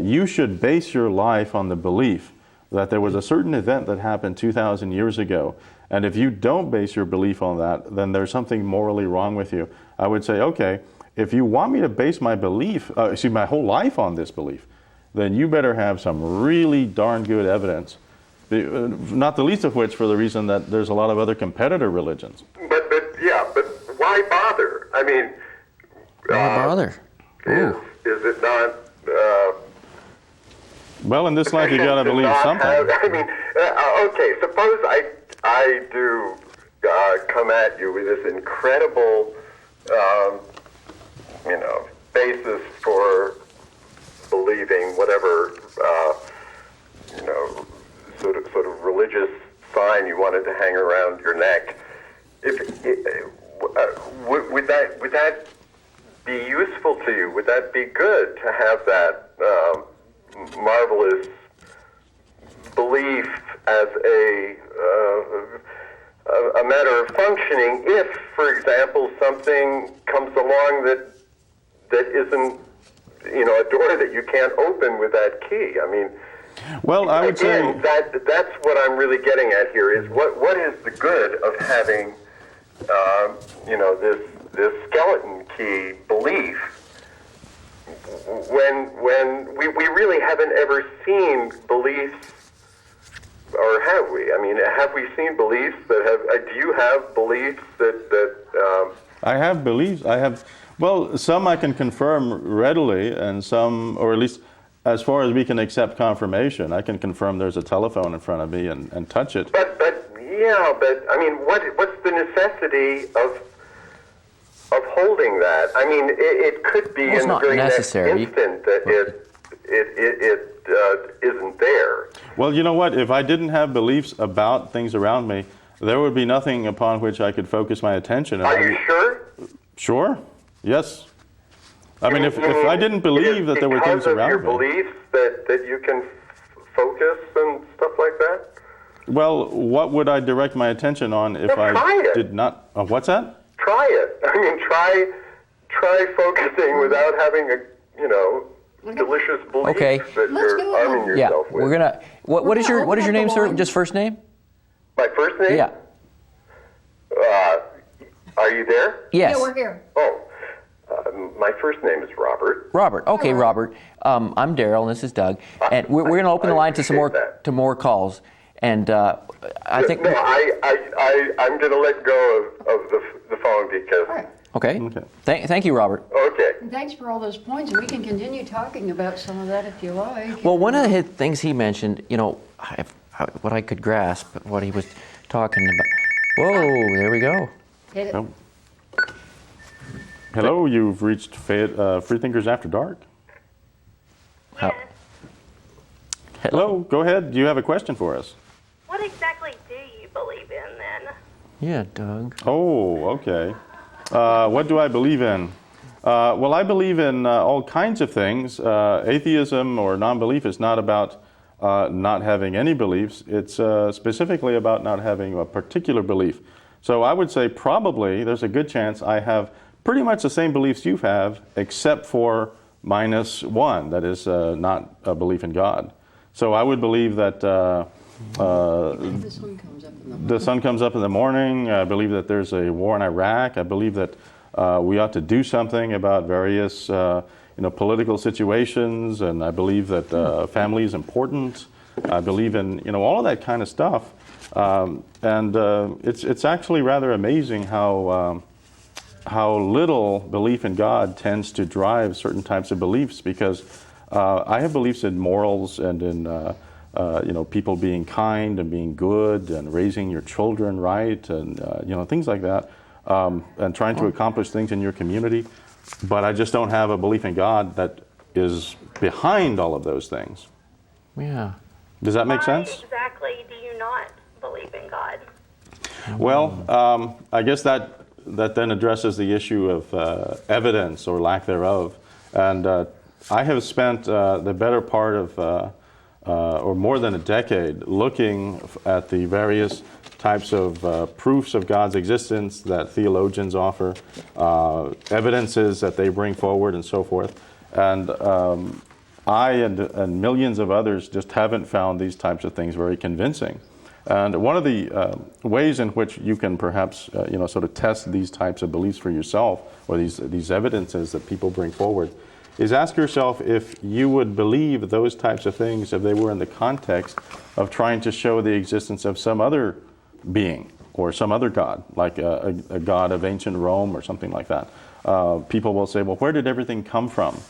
you should base your life on the belief that there was a certain event that happened 2,000 years ago, and if you don't base your belief on that, then there's something morally wrong with you. I would say, okay, if you want me to base my my whole life on this belief, then you better have some really darn good evidence. Not the least of which for the reason that there's a lot of other competitor religions. But why bother? I mean, Why bother? is it not? Well, in this life, you got to believe something. I mean, okay. Suppose I do come at you with this incredible, basis for believing whatever, sort of religious sign you wanted to hang around your neck. Would that be useful to you? Would that be good to have that marvelous belief as a matter of functioning if, for example, something comes along that isn't, a door that you can't open with that key? I mean, well, I would say that's what I'm really getting at here is what is the good of having, this skeleton key belief when we really haven't ever seen beliefs, or have we? I mean, have we seen beliefs that have? Do you have beliefs that? I have beliefs. Well, some I can confirm readily, and some, or at least as far as we can accept confirmation, I can confirm there's a telephone in front of me and touch it. But I mean, what's the necessity of holding that? I mean, it could be Well, it's not during necessary, that instant that it isn't there. Well, you know what? If I didn't have beliefs about things around me, there would be nothing upon which I could focus my attention. Are you sure? Sure. Yes. I mean, if I didn't believe that there were things around me. Because of your beliefs that you can focus and stuff like that? Well, what would I direct my attention on if Well, I did not? What's that? Try it. I mean, try focusing without having a delicious belief Okay. that you're arming Yeah, yourself with. we're gonna. What is your name, sir? Just first name? My first name? Yeah. Are you there? Yes. Yeah, we're here. Oh, my first name is Robert. Robert. Okay, Robert. I'm Daryl, and this is Doug, and we're going to open the I line to some more appreciate that. more calls. And I think. No, I'm going to let go of the phone because. All right. Okay. Okay. Thank you, Robert. Okay. Thanks for all those points, and we can continue talking about some of that if you like. Well, one of the things he mentioned, what I could grasp, what he was talking about. Whoa, there we go. Hit it. Oh. Hello, you've reached Freethinkers After Dark. How- Hello, go ahead. Do you have a question for us? What exactly do you believe in then? Yeah, Doug. Oh, okay. What do I believe in? Well, I believe in all kinds of things. Atheism or non-belief is not about not having any beliefs. It's specifically about not having a particular belief. So I would say probably there's a good chance I have pretty much the same beliefs you have, except for minus one, that is not a belief in God. So I would believe that The sun comes up in the the sun comes up in the morning. I believe that there's a war in Iraq. I believe that we ought to do something about various political situations, and I believe that family is important. I believe in all of that kind of stuff. And it's actually rather amazing how little belief in God tends to drive certain types of beliefs, because I have beliefs in morals and in people being kind and being good and raising your children right and things like that, and trying to accomplish things in your community. But I just don't have a belief in God that is behind all of those things. Yeah. Does that make Why sense? exactly do you not believe in God? Well, I guess that then addresses the issue of evidence or lack thereof. And I have spent the better part of, or more than a decade, looking at the various types of proofs of God's existence that theologians offer, evidences that they bring forward, and so forth. And I and millions of others just haven't found these types of things very convincing. And one of the ways in which you can perhaps, sort of test these types of beliefs for yourself, or these evidences that people bring forward, is ask yourself if you would believe those types of things if they were in the context of trying to show the existence of some other being or some other god, like a god of ancient Rome or something like that. people will say, well, where did everything come from?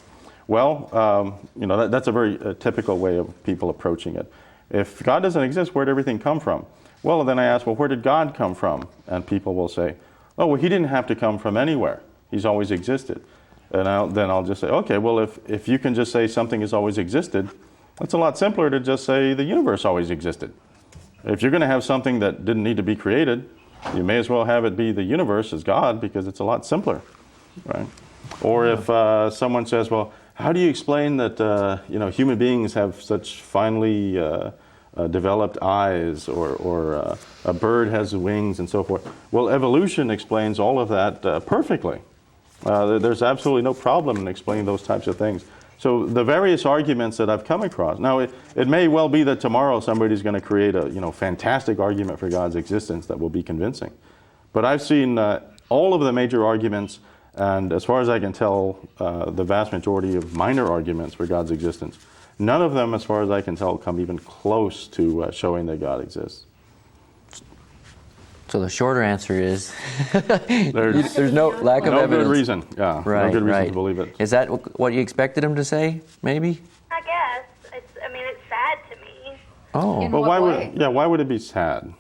Well, that's a very typical way of people approaching it. If God doesn't exist, where did everything come from? Well, then I ask, well, where did God come from? And people will say, oh, well, he didn't have to come from anywhere. He's always existed. And then I'll just say, okay, well, if you can just say something has always existed, that's a lot simpler to just say the universe always existed. If you're going to have something that didn't need to be created, you may as well have it be the universe as God, because it's a lot simpler, right? Or if someone says, well, how do you explain that human beings have such finely developed eyes, or a bird has wings and so forth? Well, evolution explains all of that perfectly. There's absolutely no problem in explaining those types of things. So the various arguments that I've come across, now it may well be that tomorrow somebody's going to create a fantastic argument for God's existence that will be convincing. But I've seen all of the major arguments, and as far as I can tell, the vast majority of minor arguments for God's existence. None of them, as far as I can tell, come even close to showing that God exists. So the shorter answer is there's no lack of evidence. No good reason. Yeah, right, no good reason right. to believe it. Is that what you expected him to say? Maybe. I guess. It's sad to me. Oh, In But what why way? why would it be sad?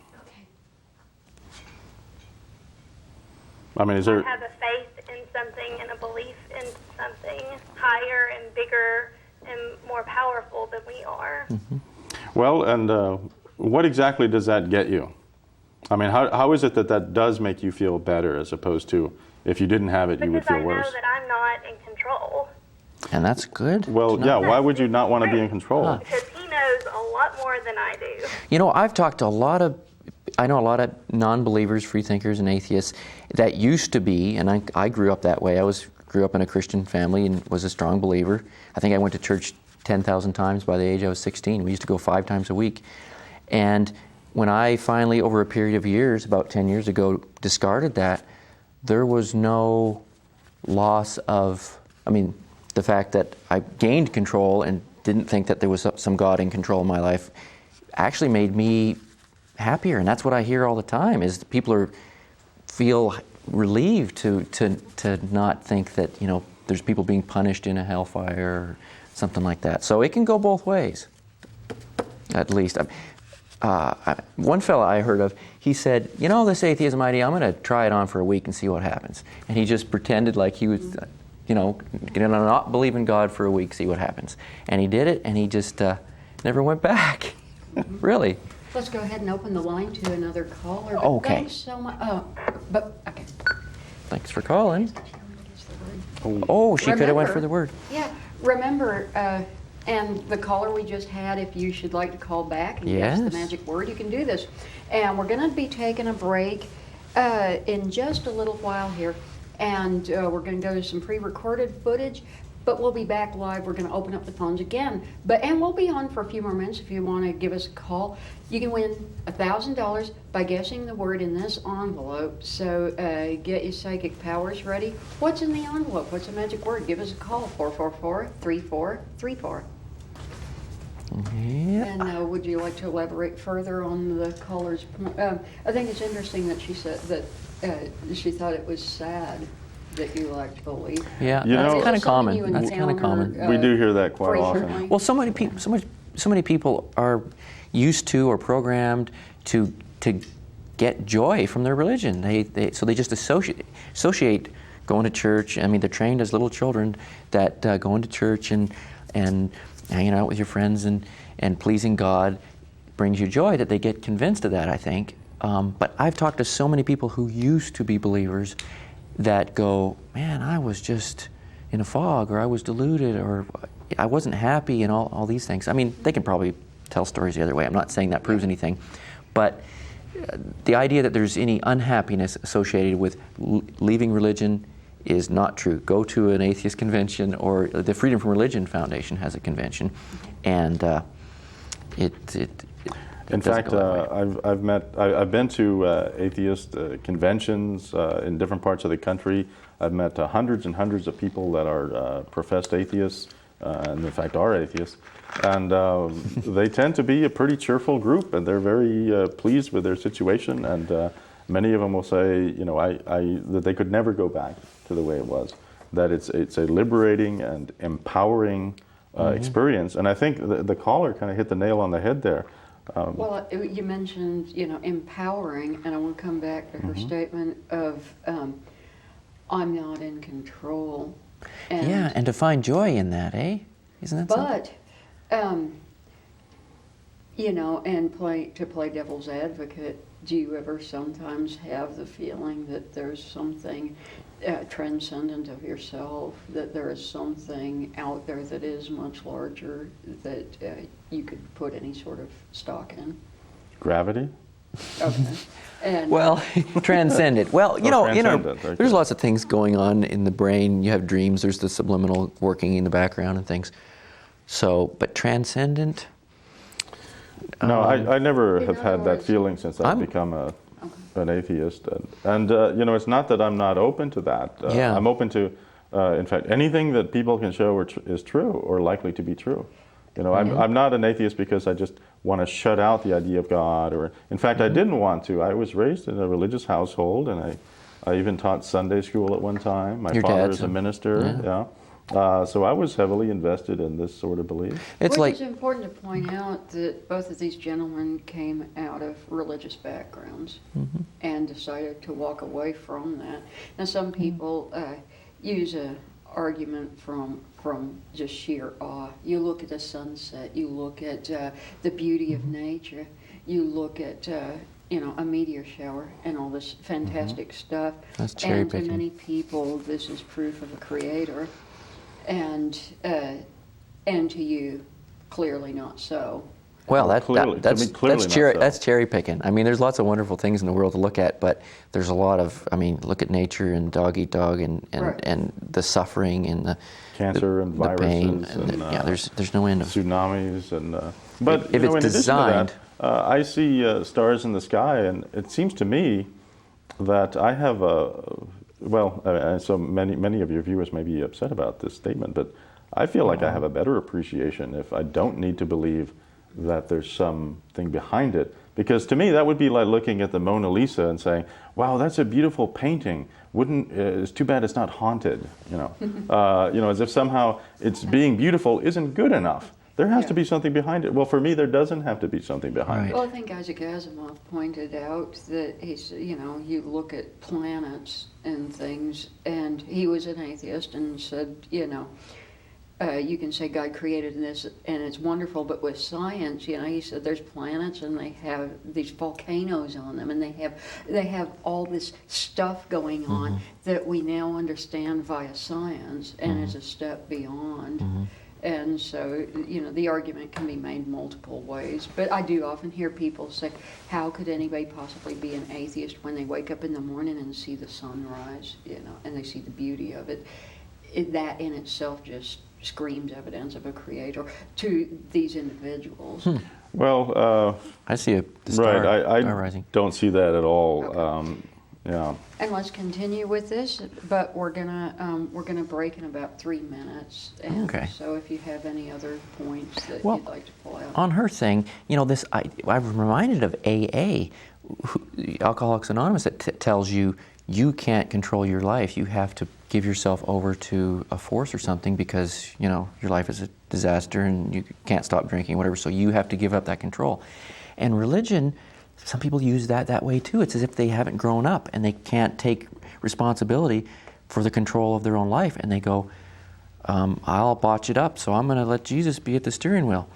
I mean, is there? Have a faith in something and a belief in something higher and bigger and more powerful than we are. Well, and what exactly does that get you? I mean, how is it that does make you feel better, as opposed to if you didn't have it, you would Because I feel know worse? that I'm not in control. and that's good. Well, yeah, why would you not want to be in control? Because he knows a lot more than I do. You know, I've talked to I know a lot of non-believers, freethinkers, and atheists that used to be, and I grew up that way. Grew up in a Christian family and was a strong believer. I think I went to church 10,000 times by the age I was 16. We used to go 5 times a week. And when I finally, over a period of years, about 10 years ago, discarded that, there was no loss of, the fact that I gained control and didn't think that there was some God in control of my life actually made me happier. And that's what I hear all the time, is people feel relieved to not think that, there's people being punished in a hellfire or something like that. So it can go both ways, at least. One fella I heard of, he said, this atheism idea, I'm going to try it on for a week and see what happens. And he just pretended like he was, going to not believe in God for a week, see what happens. And he did it, and he just never went back. Really. Let's go ahead and open the line to another caller. But Okay. Thanks so much. Okay. Thanks for calling. Remember- Oh, she could have went for the word. Yeah, remember, and the caller we just had, if you should like to call back and guess the Yes. magic word, you can do this. And we're going to be taking a break in just a little while here, and we're going to go to some pre-recorded footage, but we'll be back live. We're going to open up the phones again, and we'll be on for a few more minutes if you want to give us a call. You can win $1,000 by guessing the word in this envelope. So get your psychic powers ready. What's in the envelope? What's the magic word? Give us a call, 444-3434. Yeah. And would you like to elaborate further on the caller's point? I think it's interesting that she said that she thought it was sad that you like to believe. Yeah, You that's know- kind of Something common. you That's kind of common. encounter, We do hear that quite frequently? often. Well, so many people are used to or programmed to get joy from their religion. So they just associate going to church. They're trained as little children that going to church and hanging out with your friends and pleasing God brings you joy, that they get convinced of that, I think. But I've talked to so many people who used to be believers that go, man, I was just in a fog, or I was deluded, or I wasn't happy, and all these things. They can probably tell stories the other way. I'm not saying that proves anything. But the idea that there's any unhappiness associated with leaving religion is not true. Go to an atheist convention, or the Freedom from Religion Foundation has a convention, and In fact, I've been to atheist conventions in different parts of the country. I've met hundreds and hundreds of people that are professed atheists, and in fact are atheists. And they tend to be a pretty cheerful group, and they're very pleased with their situation. And many of them will say, that they could never go back. to the way it was. That it's a liberating and empowering experience. And I think the caller kind of hit the nail on the head there. Well, you mentioned, empowering, and I want to come back to her statement of, I'm not in control. And, Yeah, and to find joy in that, eh? Isn't that something? But, and to play devil's advocate, do you ever sometimes have the feeling that there's something transcendent of yourself, that there is something out there that is much larger that you could put any sort of stock in? Gravity? Okay. And Well, transcendent. Well, transcendent, okay. there's lots of things going on in the brain. You have dreams. There's the subliminal working in the background and things. So, but transcendent. No, I never in have other had that words- feeling since I've become an atheist. And it's not that I'm not open to that. Yeah. I'm open to, in fact, anything that people can show is true or likely to be true. I'm not an atheist because I just want to shut out the idea of God. Or, in fact, I didn't want to. I was raised in a religious household, and I even taught Sunday school at one time. My Your father dad's is a minister. Yeah. So I was heavily invested in this sort of belief. It's Which like is important to point out that both of these gentlemen came out of religious backgrounds and decided to walk away from that. Now, some people use an argument from just sheer awe. You look at the sunset, you look at the beauty of nature, you look at a meteor shower and all this fantastic stuff. That's cherry and to picking. many people, this is proof of a creator. And to you, clearly not so. Well, Clearly, to me, clearly not so. that's cherry picking. I mean, there's lots of wonderful things in the world to look at, but there's a lot of, look at nature and dog eat dog and Right. the suffering and the Cancer and the pain viruses and, yeah, there's no end of. tsunamis and but If it's in addition designed- to that, I see stars in the sky, and it seems to me that I have so many of your viewers may be upset about this statement, but I feel like I have a better appreciation if I don't need to believe that there's something behind it, because to me that would be like looking at the Mona Lisa and saying, wow, that's a beautiful painting, it's too bad it's not haunted, as if somehow it's being beautiful isn't good enough. There has to be something behind it. Well, for me, there doesn't have to be something behind it. Well, I think Isaac Asimov pointed out that you look at planets and things, and he was an atheist and said, you can say God created this and it's wonderful, but with science, he said there's planets and they have these volcanoes on them, and they have all this stuff going on that we now understand via science, and is a step beyond. And so, the argument can be made multiple ways. But I do often hear people say, how could anybody possibly be an atheist when they wake up in the morning and see the sunrise, and they see the beauty of it? That in itself just screams evidence of a creator to these individuals. Well, I see the star, right. star rising. Don't see that at all. Okay. Yeah. And let's continue with this, but we're gonna break in about 3 minutes. And Okay. so if you have any other points that Well, you'd like to pull out. On her thing, I'm reminded of AA, Alcoholics Anonymous, that tells you can't control your life. You have to give yourself over to a force or something because, your life is a disaster and you can't stop drinking, whatever, so you have to give up that control. And religion, some people use that way too. It's as if they haven't grown up and they can't take responsibility for the control of their own life. And they go, I'll botch it up, so I'm going to let Jesus be at the steering wheel.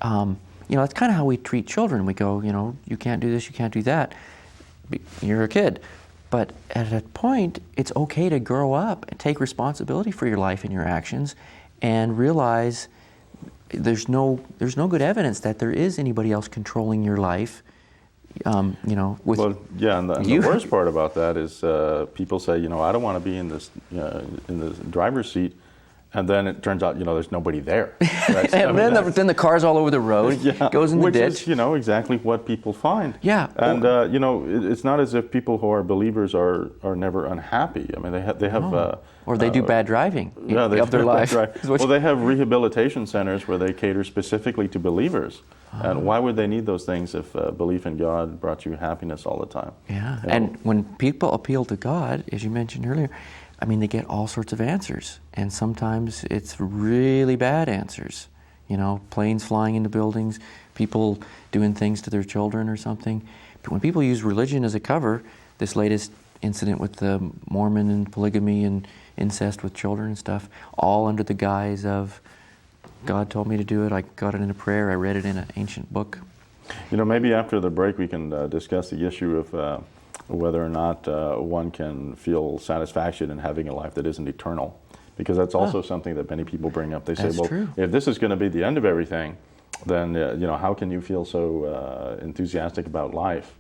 That's kind of how we treat children. We go, you can't do this, you can't do that. You're a kid. But at a point, it's okay to grow up and take responsibility for your life and your actions and realize there's no good evidence that there is anybody else controlling your life. And the worst part about that is people say, I don't want to be in the driver's seat, and then it turns out, there's nobody there. Right? And then the car's all over the road, goes in the ditch. Which is, exactly what people find. Yeah. And it's not as if people who are believers are never unhappy. I mean, they have. Or they do bad driving of their do life. bad driving. Well, they have rehabilitation centers where they cater specifically to believers. And why would they need those things if belief in God brought you happiness all the time? Yeah. And when people appeal to God, as you mentioned earlier, I mean, they get all sorts of answers, and sometimes it's really bad answers. You know, planes flying into buildings, people doing things to their children or something. But when people use religion as a cover, this latest incident with the Mormon and polygamy and incest with children and stuff, all under the guise of God told me to do it, I got it in a prayer, I read it in an ancient book. You know, maybe after the break we can discuss the issue of whether or not one can feel satisfaction in having a life that isn't eternal. Because that's also something that many people bring up. They say, well, true. If this is going to be the end of everything, then you know, how can you feel so enthusiastic about life?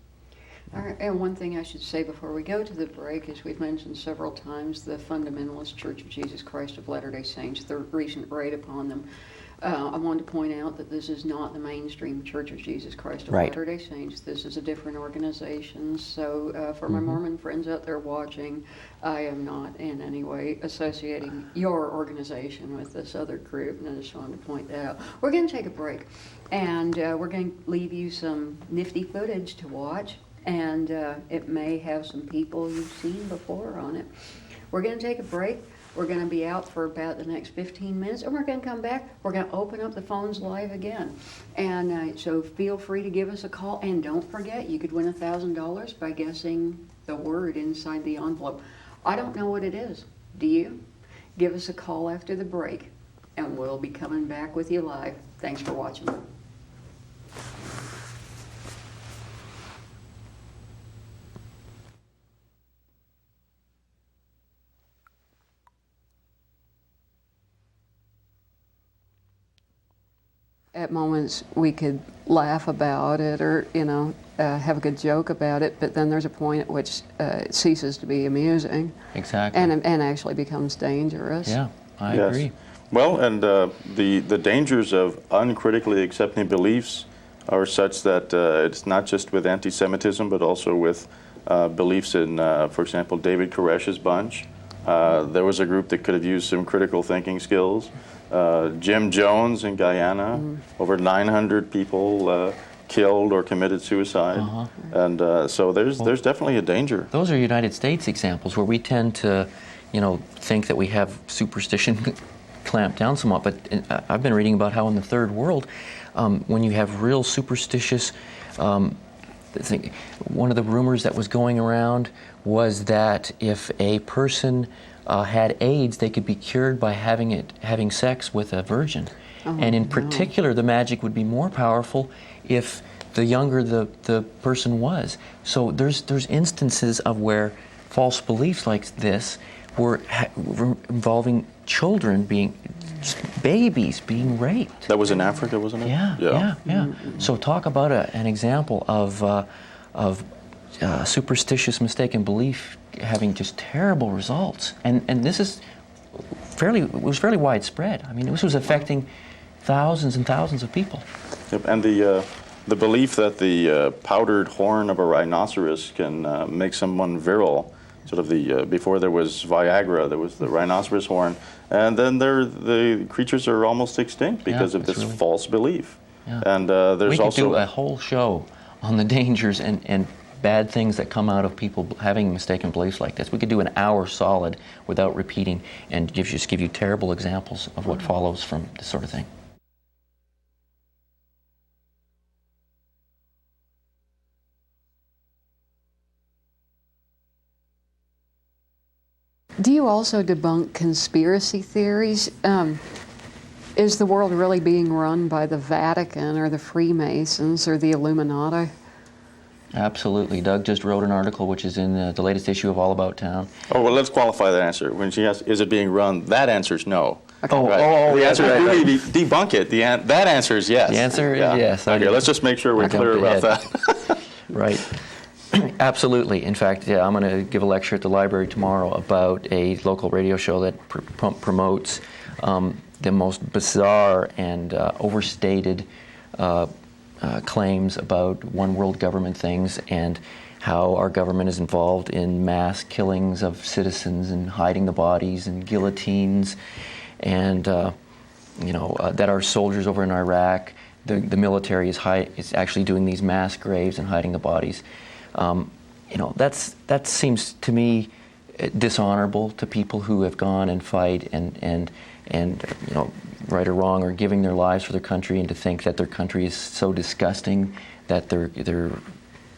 All right, and one thing I should say before we go to the break is we've mentioned several times the Fundamentalist Church of Jesus Christ of Latter-day Saints, the recent raid upon them. I wanted to point out that this is not the mainstream Church of Jesus Christ of Latter-day Saints. This is a different organization. So for my Mormon friends out there watching, I am not in any way associating your organization with this other group, and I just wanted to point that out. We're going to take a break, and we're going to leave you some nifty footage to watch, and it may have some people you've seen before on it. We're going to take a break. We're going to be out for about the next 15 minutes, and we're going to come back. We're going to open up the phones live again. And so feel free to give us a call. And don't forget, you could win $1,000 by guessing the word inside the envelope. I don't know what it is. Do you? Give us a call after the break, and we'll be coming back with you live. Thanks for watching. At moments we could laugh about it or, you know, have a good joke about it, but then there's a point at which it ceases to be amusing. Exactly. And actually becomes dangerous. Yeah, I agree. Well, and the dangers of uncritically accepting beliefs are such that it's not just with anti-Semitism, but also with beliefs in, for example, David Koresh's bunch. There was a group that could have used some critical thinking skills. Jim Jones in Guyana, over 900 people killed or committed suicide. And so there's definitely a danger. Those are United States examples where we tend to, you know, think that we have superstition clamped down somewhat. But I've been reading about how in the third world, when you have real superstitious, one of the rumors that was going around was that if a person had AIDS, they could be cured by having sex with a virgin. And in particular, the magic would be more powerful if the younger the person was. So there's instances of where false beliefs like this were involving children babies being raped. That was in Africa, wasn't it? Yeah. So talk about an example of superstitious mistaken belief having just terrible results. And this is was fairly widespread. I mean, this was affecting thousands and thousands of people. Yep. And the belief that the powdered horn of a rhinoceros can make someone virile. Sort of before there was Viagra, there was the rhinoceros horn, and then the creatures are almost extinct because of this false belief. Yeah. And there's we also could do a whole show on the dangers and bad things that come out of people having mistaken beliefs like this. We could do an hour solid without repeating and just give you terrible examples of what follows from this sort of thing. Do you also debunk conspiracy theories? Is the world really being run by the Vatican or the Freemasons or the Illuminati? Absolutely. Doug just wrote an article which is in the latest issue of All About Town. Oh, well, let's qualify that answer. When she asks, is it being run? That answer is no. Okay. The answer is debunk it. That answer is yes. The answer is yes. Okay, let's just make sure we're clear about that. Right. Absolutely. In fact, I'm going to give a lecture at the library tomorrow about a local radio show that promotes the most bizarre and overstated claims about one world government things and how our government is involved in mass killings of citizens and hiding the bodies and guillotines, and that our soldiers over in Iraq, the military is actually doing these mass graves and hiding the bodies. That seems to me dishonorable to people who have gone and fight and you know, right or wrong, are giving their lives for their country, and to think that their country is so disgusting that they're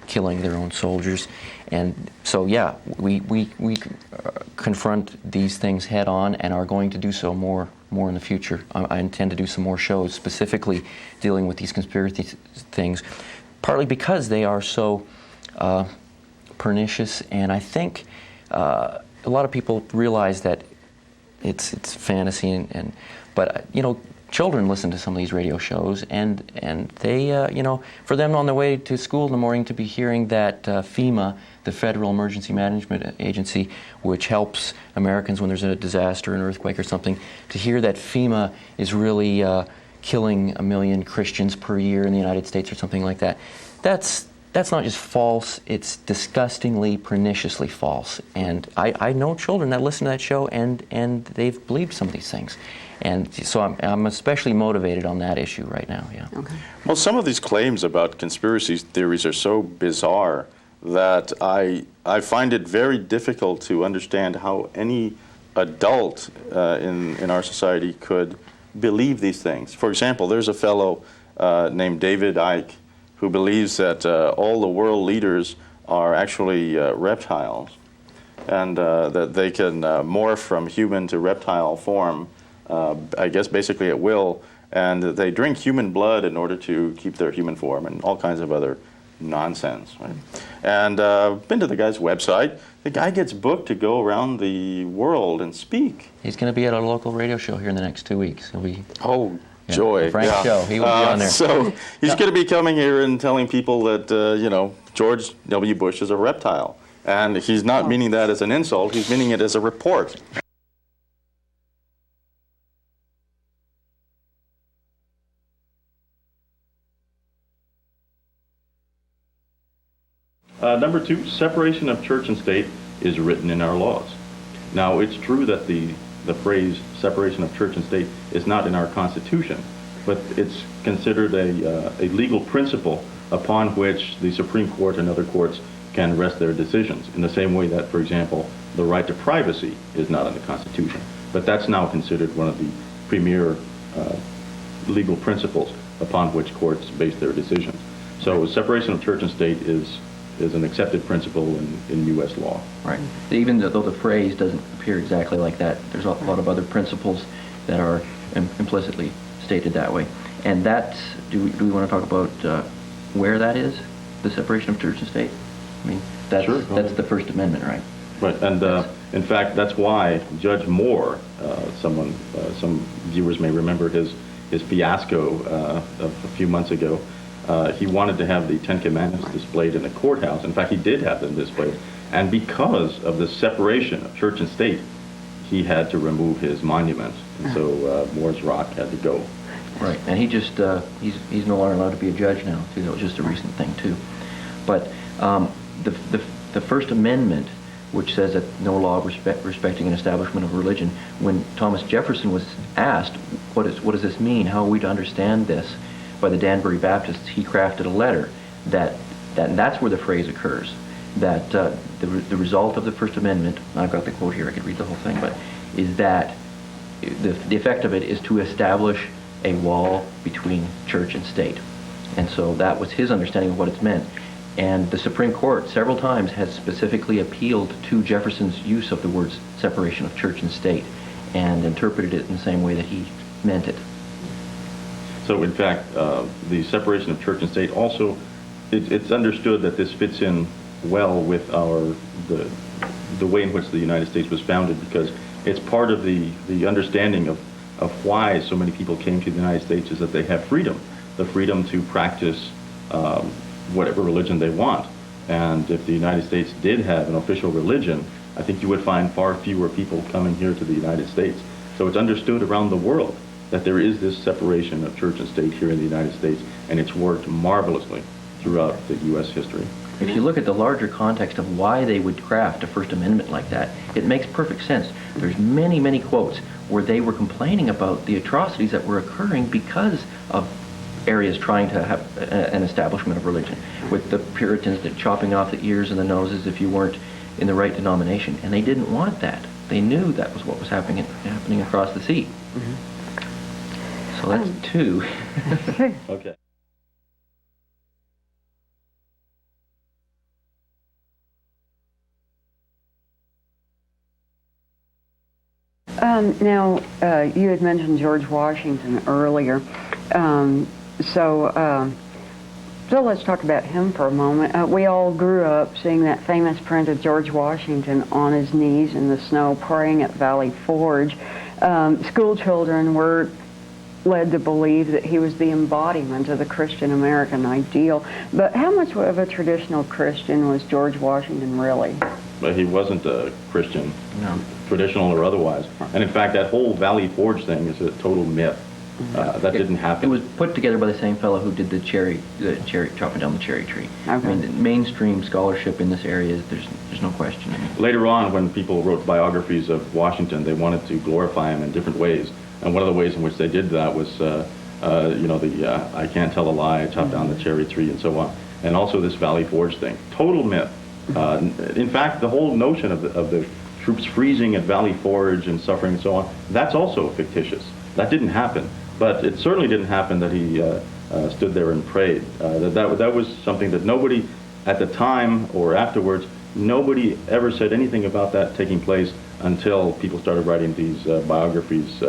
killing their own soldiers. And so, yeah, we confront these things head on, and are going to do so more in the future. I intend to do some more shows specifically dealing with these conspiracy things, partly because they are so pernicious, and I think a lot of people realize that it's fantasy, but you know, children listen to some of these radio shows, and they you know, for them on their way to school in the morning to be hearing that FEMA, the Federal Emergency Management Agency, which helps Americans when there's a disaster, an earthquake or something, to hear that FEMA is really killing 1 million Christians per year in the United States or something like that. That's not just false, it's disgustingly, perniciously false. And I know children that listen to that show, and they've believed some of these things. And so I'm especially motivated on that issue right now, yeah. Okay. Well, some of these claims about conspiracy theories are so bizarre that I find it very difficult to understand how any adult in our society could believe these things. For example, there's a fellow named David Icke who believes that all the world leaders are actually reptiles, and that they can morph from human to reptile form, I guess basically at will, and they drink human blood in order to keep their human form, and all kinds of other nonsense, right? And been to the guy's website. The guy gets booked to go around the world and speak. He's going to be at a local radio show here in the next 2 weeks. He'll be... Oh, yeah, joy. Frank's show. He will be on there. So he's going to be coming here and telling people that, you know, George W. Bush is a reptile. And he's not meaning that as an insult. He's meaning it as a report. Number 2, separation of church and state is written in our laws. Now, it's true that the phrase separation of church and state is not in our Constitution, but it's considered a legal principle upon which the Supreme Court and other courts can rest their decisions, in the same way that, for example, the right to privacy is not in the Constitution. But that's now considered one of the premier legal principles upon which courts base their decisions. So separation of church and state is an accepted principle in U.S. law. Right. Even though the phrase doesn't appear exactly like that, there's a lot of other principles that are implicitly stated that way. And that's, do we want to talk about where that is, the separation of church and state? I mean, that's, sure, that's the First Amendment, right? Right, and in fact, that's why Judge Moore, some viewers may remember his fiasco of a few months ago. He wanted to have the Ten Commandments displayed in the courthouse. In fact, he did have them displayed. And because of the separation of church and state, he had to remove his monument. And so Moore's Rock had to go. Right, and he just, he's no longer allowed to be a judge now, too. That was just a recent thing, too. But the First Amendment, which says that no law respecting an establishment of religion, when Thomas Jefferson was asked, what does this mean? How are we to understand this? By the Danbury Baptists, he crafted a letter that's where the phrase occurs, that the result of the First Amendment, I've got the quote here, I could read the whole thing, but is that the effect of it is to establish a wall between church and state. And so that was his understanding of what it's meant. And the Supreme Court several times has specifically appealed to Jefferson's use of the words separation of church and state and interpreted it in the same way that he meant it. So in fact, the separation of church and state also, it's understood that this fits in well with the way in which the United States was founded, because it's part of the understanding of why so many people came to the United States, is that they have freedom, the freedom to practice whatever religion they want. And if the United States did have an official religion, I think you would find far fewer people coming here to the United States. So it's understood around the world that there is this separation of church and state here in the United States, and it's worked marvelously throughout the U.S. history. If you look at the larger context of why they would craft a First Amendment like that, it makes perfect sense. There's many, many quotes where they were complaining about the atrocities that were occurring because of areas trying to have an establishment of religion, with the Puritans chopping off the ears and the noses if you weren't in the right denomination, and they didn't want that. They knew that was what was happening across the sea. So that's two. Okay. Now, you had mentioned George Washington earlier. So let's talk about him for a moment. We all grew up seeing that famous print of George Washington on his knees in the snow praying at Valley Forge. School children were led to believe that he was the embodiment of the Christian American ideal. But how much of a traditional Christian was George Washington really? But he wasn't a Christian, No. traditional or otherwise. And in fact, that whole Valley Forge thing is a total myth. That didn't happen. It was put together by the same fellow who did the cherry chopping down the cherry tree. I Okay. mean, the mainstream scholarship in this area, there's no question. I mean, Later on, when people wrote biographies of Washington, they wanted to glorify him in different ways. And one of the ways in which they did that was, I can't tell a lie, chop down the cherry tree, and so on. And also this Valley Forge thing. Total myth. In fact, the whole notion of the troops freezing at Valley Forge and suffering and so on, that's also fictitious. That didn't happen. But it certainly didn't happen that he stood there and prayed. That was something that nobody at the time or afterwards, nobody ever said anything about that taking place until people started writing these biographies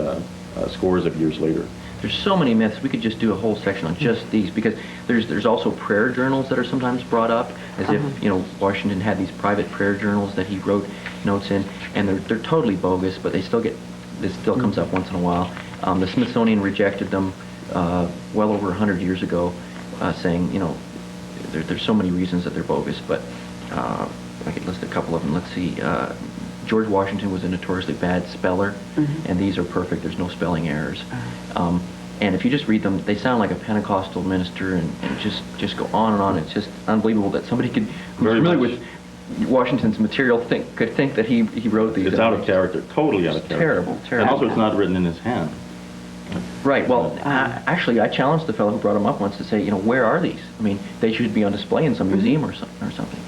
scores of years later. there's so many myths. We could just do a whole section on just these, because there's also prayer journals that are sometimes brought up, as if Washington had these private prayer journals that he wrote notes in, and they're totally bogus, but this still comes up once in a while. The Smithsonian rejected them well over 100 years ago, saying, there's so many reasons that they're bogus, but I could list a couple of them. Let's see. George Washington was a notoriously bad speller, and these are perfect. There's no spelling errors. And if you just read them, they sound like a Pentecostal minister, and just go on and on. It's just unbelievable that somebody who's familiar with Washington's material could think that he wrote these. It's out of character, totally out of character. Terrible. And also it's not written in his hand. Right. Well, actually, I challenged the fellow who brought them up once to say, where are these? I mean, they should be on display in some museum or something.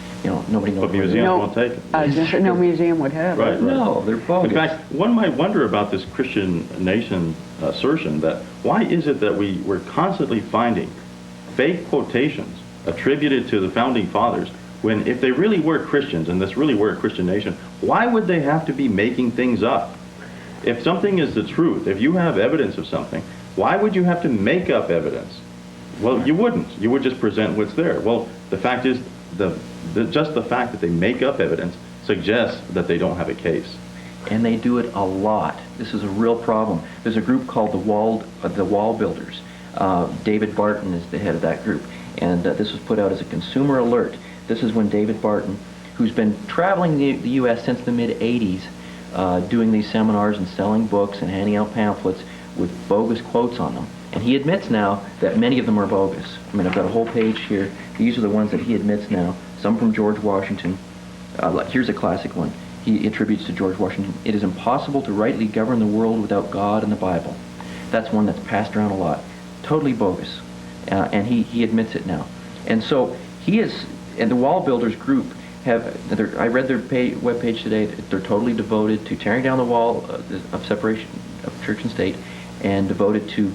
Nobody knows. But museums won't take it. No museum would have it. Right. No, they're bogus. In fact, one might wonder about this Christian nation assertion that why is it that we're constantly finding fake quotations attributed to the founding fathers, when if they really were Christians and this really were a Christian nation, why would they have to be making things up? If something is the truth, if you have evidence of something, why would you have to make up evidence? Well, you wouldn't. You would just present what's there. Well, the fact is, just the fact that they make up evidence suggests that they don't have a case. And they do it a lot. This is a real problem. There's a group called the Wall Builders. David Barton is the head of that group, and this was put out as a consumer alert. This is when David Barton, who's been traveling the U.S. since the mid-'80s, doing these seminars and selling books and handing out pamphlets with bogus quotes on them. And he admits now that many of them are bogus. I mean, I've got a whole page here. These are the ones that he admits now. Some from George Washington. Here's a classic one. He attributes to George Washington: "It is impossible to rightly govern the world without God and the Bible." That's one that's passed around a lot. Totally bogus. And he admits it now. And so he is, and the Wall Builders group I read their webpage today. They're totally devoted to tearing down the wall of separation of church and state, and devoted to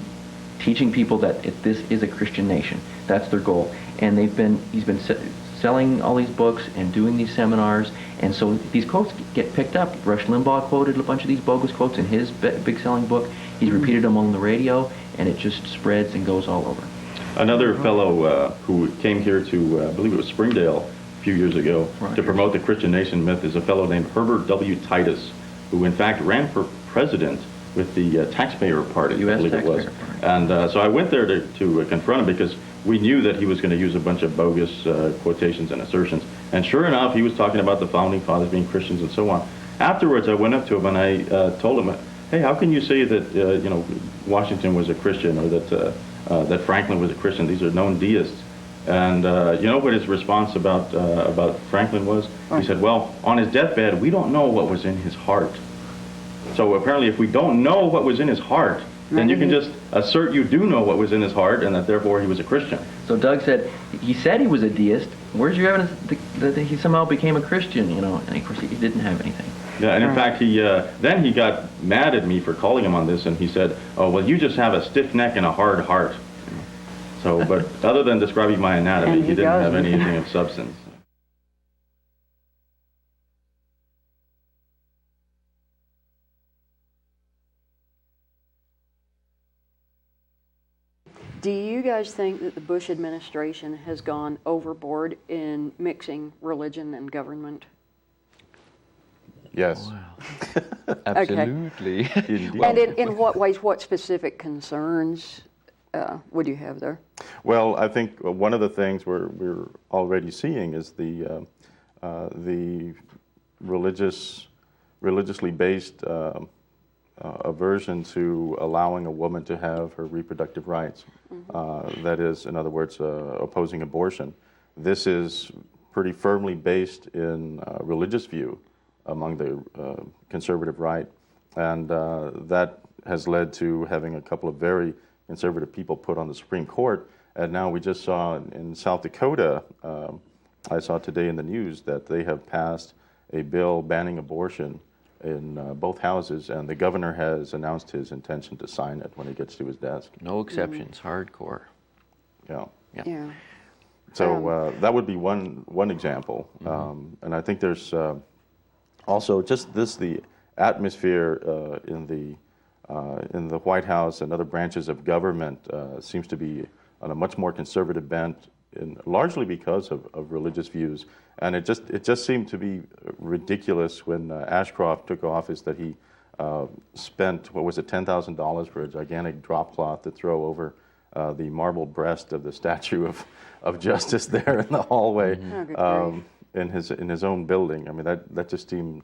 teaching people that this is a Christian nation. That's their goal. And he's been selling all these books and doing these seminars, and so these quotes get picked up. Rush Limbaugh quoted a bunch of these bogus quotes in his big selling book. He's repeated them on the radio, and it just spreads and goes all over. Another fellow who came here to, I believe it was Springdale a few years ago, to promote the Christian nation myth is a fellow named Herbert W. Titus, who in fact ran for president with the Taxpayer Party, I believe it was. And so I went there to confront him, because we knew that he was going to use a bunch of bogus quotations and assertions. And sure enough, he was talking about the founding fathers being Christians and so on. Afterwards, I went up to him and I told him, "Hey, how can you say that Washington was a Christian, or that Franklin was a Christian? These are known deists." And you know what his response about Franklin was? He said, "Well, on his deathbed, we don't know what was in his heart." So apparently, if we don't know what was in his heart, then you can just assert you do know what was in his heart and that therefore he was a Christian. So Doug said he was a deist. Where's your evidence that he somehow became a Christian? And of course he didn't have anything. Yeah, and in fact, then he got mad at me for calling him on this, and he said, "Oh, well, you just have a stiff neck and a hard heart." So, but other than describing my anatomy, And he he didn't have doesn't. anything of substance. Do you guys think that the Bush administration has gone overboard in mixing religion and government? Yes. Absolutely. Indeed. And in what ways, what specific concerns would you have there? Well, I think one of the things we're already seeing is the religiously based aversion to allowing a woman to have her reproductive rights. That is, in other words, opposing abortion. This is pretty firmly based in religious view among the conservative right, and that has led to having a couple of very conservative people put on the Supreme Court. And now we just saw in South Dakota, I saw today in the news that they have passed a bill banning abortion in both houses, and the governor has announced his intention to sign it when he gets to his desk. No exceptions, hardcore. Yeah. Yeah. So that would be one example, and I think there's also just the atmosphere in the White House and other branches of government seems to be on a much more conservative bent, largely because of religious views. And it just seemed to be ridiculous when Ashcroft took office that he spent, what was it, $10,000 for a gigantic drop cloth to throw over the marble breast of the statue of Justice there in the hallway in his own building. I mean, that just seemed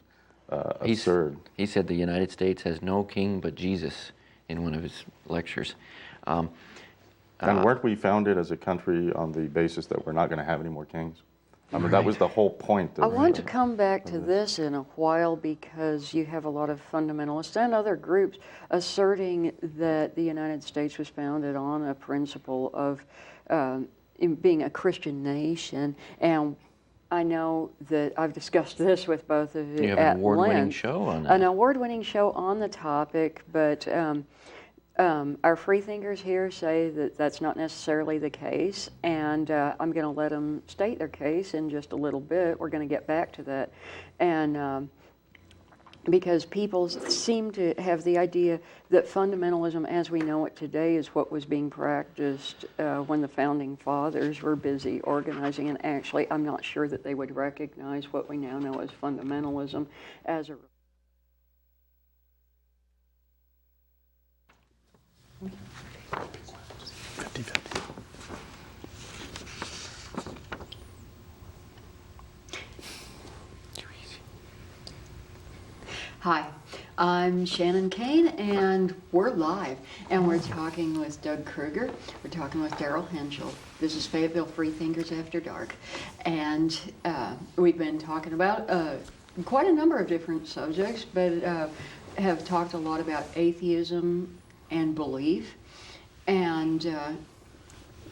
absurd. He said the United States has no king but Jesus in one of his lectures. And weren't we founded as a country on the basis that we're not going to have any more kings? I mean, that was the whole point. I want to come back to this in a while because you have a lot of fundamentalists and other groups asserting that the United States was founded on a principle of being a Christian nation. And I know that I've discussed this with both of you. You have an award-winning show on that. An award-winning show on the topic, but our freethinkers here say that that's not necessarily the case, and I'm going to let them state their case in just a little bit. We're going to get back to that. And because people seem to have the idea that fundamentalism as we know it today is what was being practiced when the founding fathers were busy organizing, and actually I'm not sure that they would recognize what we now know as fundamentalism as a Hi, I'm Shannon Kane, and we're live, and we're talking with Doug Kruger. We're talking with Daryl Henschel. This is Fayetteville Freethinkers After Dark, and we've been talking about quite a number of different subjects, but have talked a lot about atheism and belief, and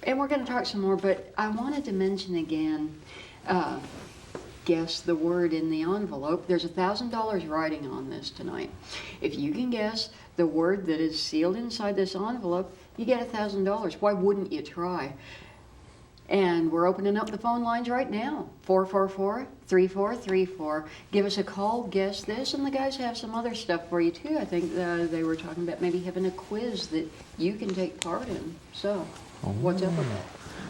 we're going to talk some more. But I wanted to mention again. Guess the word in the envelope. There's $1,000 writing on this tonight. If you can guess the word that is sealed inside this envelope, you get $1,000. Why wouldn't you try? And we're opening up the phone lines right now. 444-3434. Give us a call, guess this, and the guys have some other stuff for you too. I think they were talking about maybe having a quiz that you can take part in. So, what's up with that?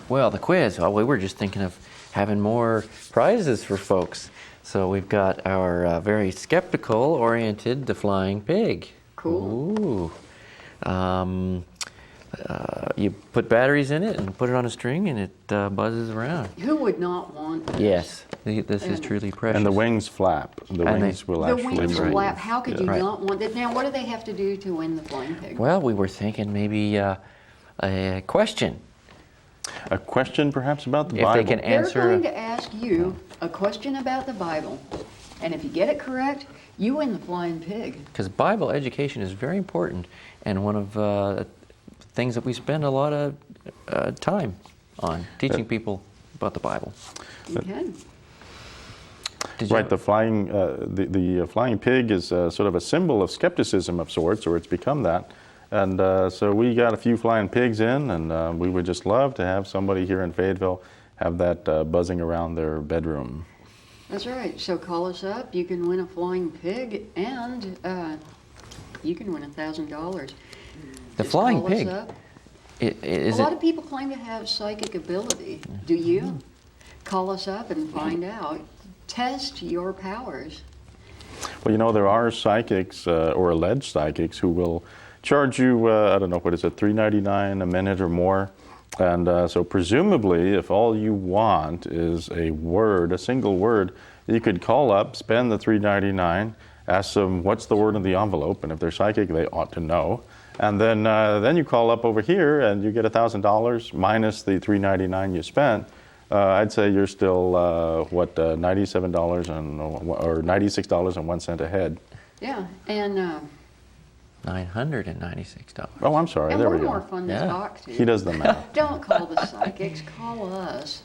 Well, the quiz. Well, we were just thinking of having more prizes for folks. So we've got our very skeptical-oriented, the flying pig. Cool. Ooh. You put batteries in it and put it on a string, and it buzzes around. Who would not want this? Yes, this is truly precious. And the wings flap. The And wings will The actually wings move. flap. How could you Right. not want that? Now, what do they have to do to win the flying pig? Well, we were thinking maybe a question. A question perhaps about the If Bible. they can They're answer. going to ask you a question about the Bible, and if you get it correct, You win the flying pig. Because Bible education is very important, and one of the things that we spend a lot of time on, teaching people about the Bible. Okay. Right, the flying pig is sort of a symbol of skepticism of sorts, or it's become that. And so we got a few flying pigs in, and we would just love to have somebody here in Fayetteville have that buzzing around their bedroom. That's right. So call us up. You can win a flying pig, and you can win $1,000. The Just flying call us pig. up. A lot of people claim to have psychic ability. Do you? Call us up and find out. Test your powers. Well, you know, there are psychics or alleged psychics who will charge you, I don't know, what is it, $3.99 a minute or more. And so presumably, if all you want is a word, a single word, you could call up, spend the $3.99, ask them what's the word in the envelope, and if they're psychic, they ought to know. And then you call up over here and you get $1,000 minus the $3.99 you spent. I'd say you're still $97 or $96.01 ahead. Yeah, and $996. Oh, I'm sorry. and There we're we go. more fun to Yeah. talk to. He does the math. Don't call the psychics. Call us.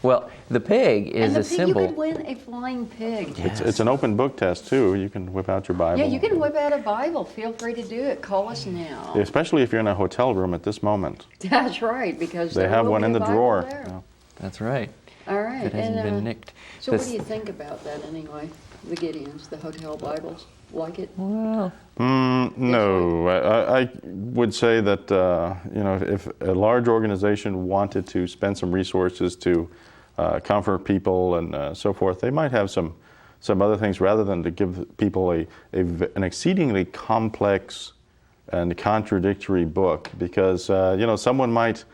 Well, the pig is and the a pig, symbol. You could win a flying pig. It's an open book test too. You can whip out your Bible. Yeah, you can whip out a Bible. Feel free to do it. Call us now. Especially if you're in a hotel room at this moment. That's right, because They there have will one be in a the Bible drawer. there. Yeah. That's right. All right. It hasn't been nicked. So what This- do you think about that anyway? The Gideons, the hotel Bibles, like it? Well, No, I would say that if a large organization wanted to spend some resources to comfort people and so forth, they might have some other things rather than to give people an exceedingly complex and contradictory book, because someone might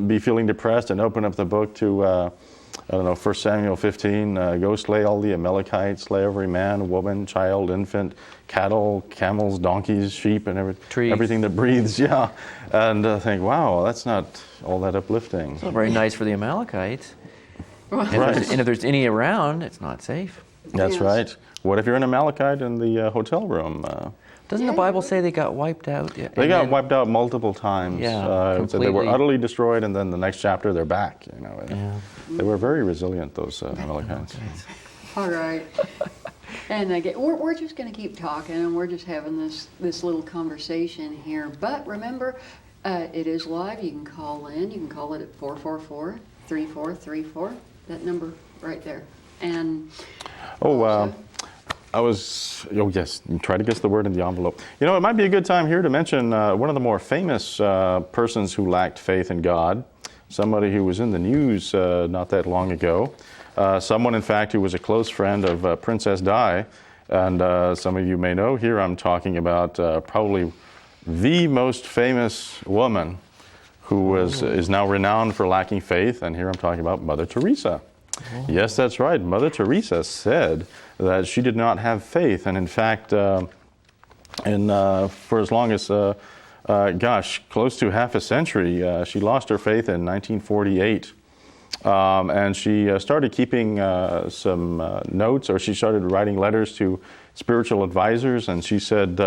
be feeling depressed and open up the book to 1 Samuel 15, go slay all the Amalekites, slay every man, woman, child, infant, cattle, camels, donkeys, sheep, and everything that breathes. Yeah, and think, wow, that's not all that uplifting. it's not very nice for the Amalekites. Right. And if there's any around, it's not safe. That's Yes. right. What if you're an Amalekite in the hotel room? Doesn't the Bible say they got wiped out? Yeah, They and got then- wiped out multiple times. Yeah, So they were completely. utterly destroyed, and then the next chapter they're back. Yeah. They were very resilient, those Amalekites. All right. And again, we're just going to keep talking, and we're just having this little conversation here. But remember, it is live. You can call in. You can call it at 444-3434. That number right there. And also- yes, try to guess the word in the envelope. You know, it might be a good time here to mention one of the more famous persons who lacked faith in God, somebody who was in the news not that long ago, someone, in fact, who was a close friend of Princess Di, and some of you may know, here I'm talking about probably the most famous woman who is now renowned for lacking faith, and here I'm talking about Mother Teresa. Yes, that's right. Mother Teresa said that she did not have faith, and in fact, for as long as, close to half a century, she lost her faith in 1948. And she started keeping some notes, or she started writing letters to spiritual advisors, and she said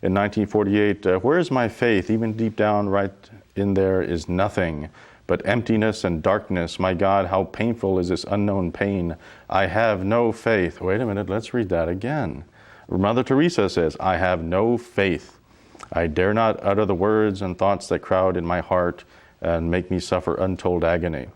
in 1948, "Where is my faith? Even deep down, right in there is nothing but emptiness and darkness. My God, how painful is this unknown pain. I have no faith." Wait a minute, let's read that again. Mother Teresa says, "I have no faith. I dare not utter the words and thoughts that crowd in my heart and make me suffer untold agony."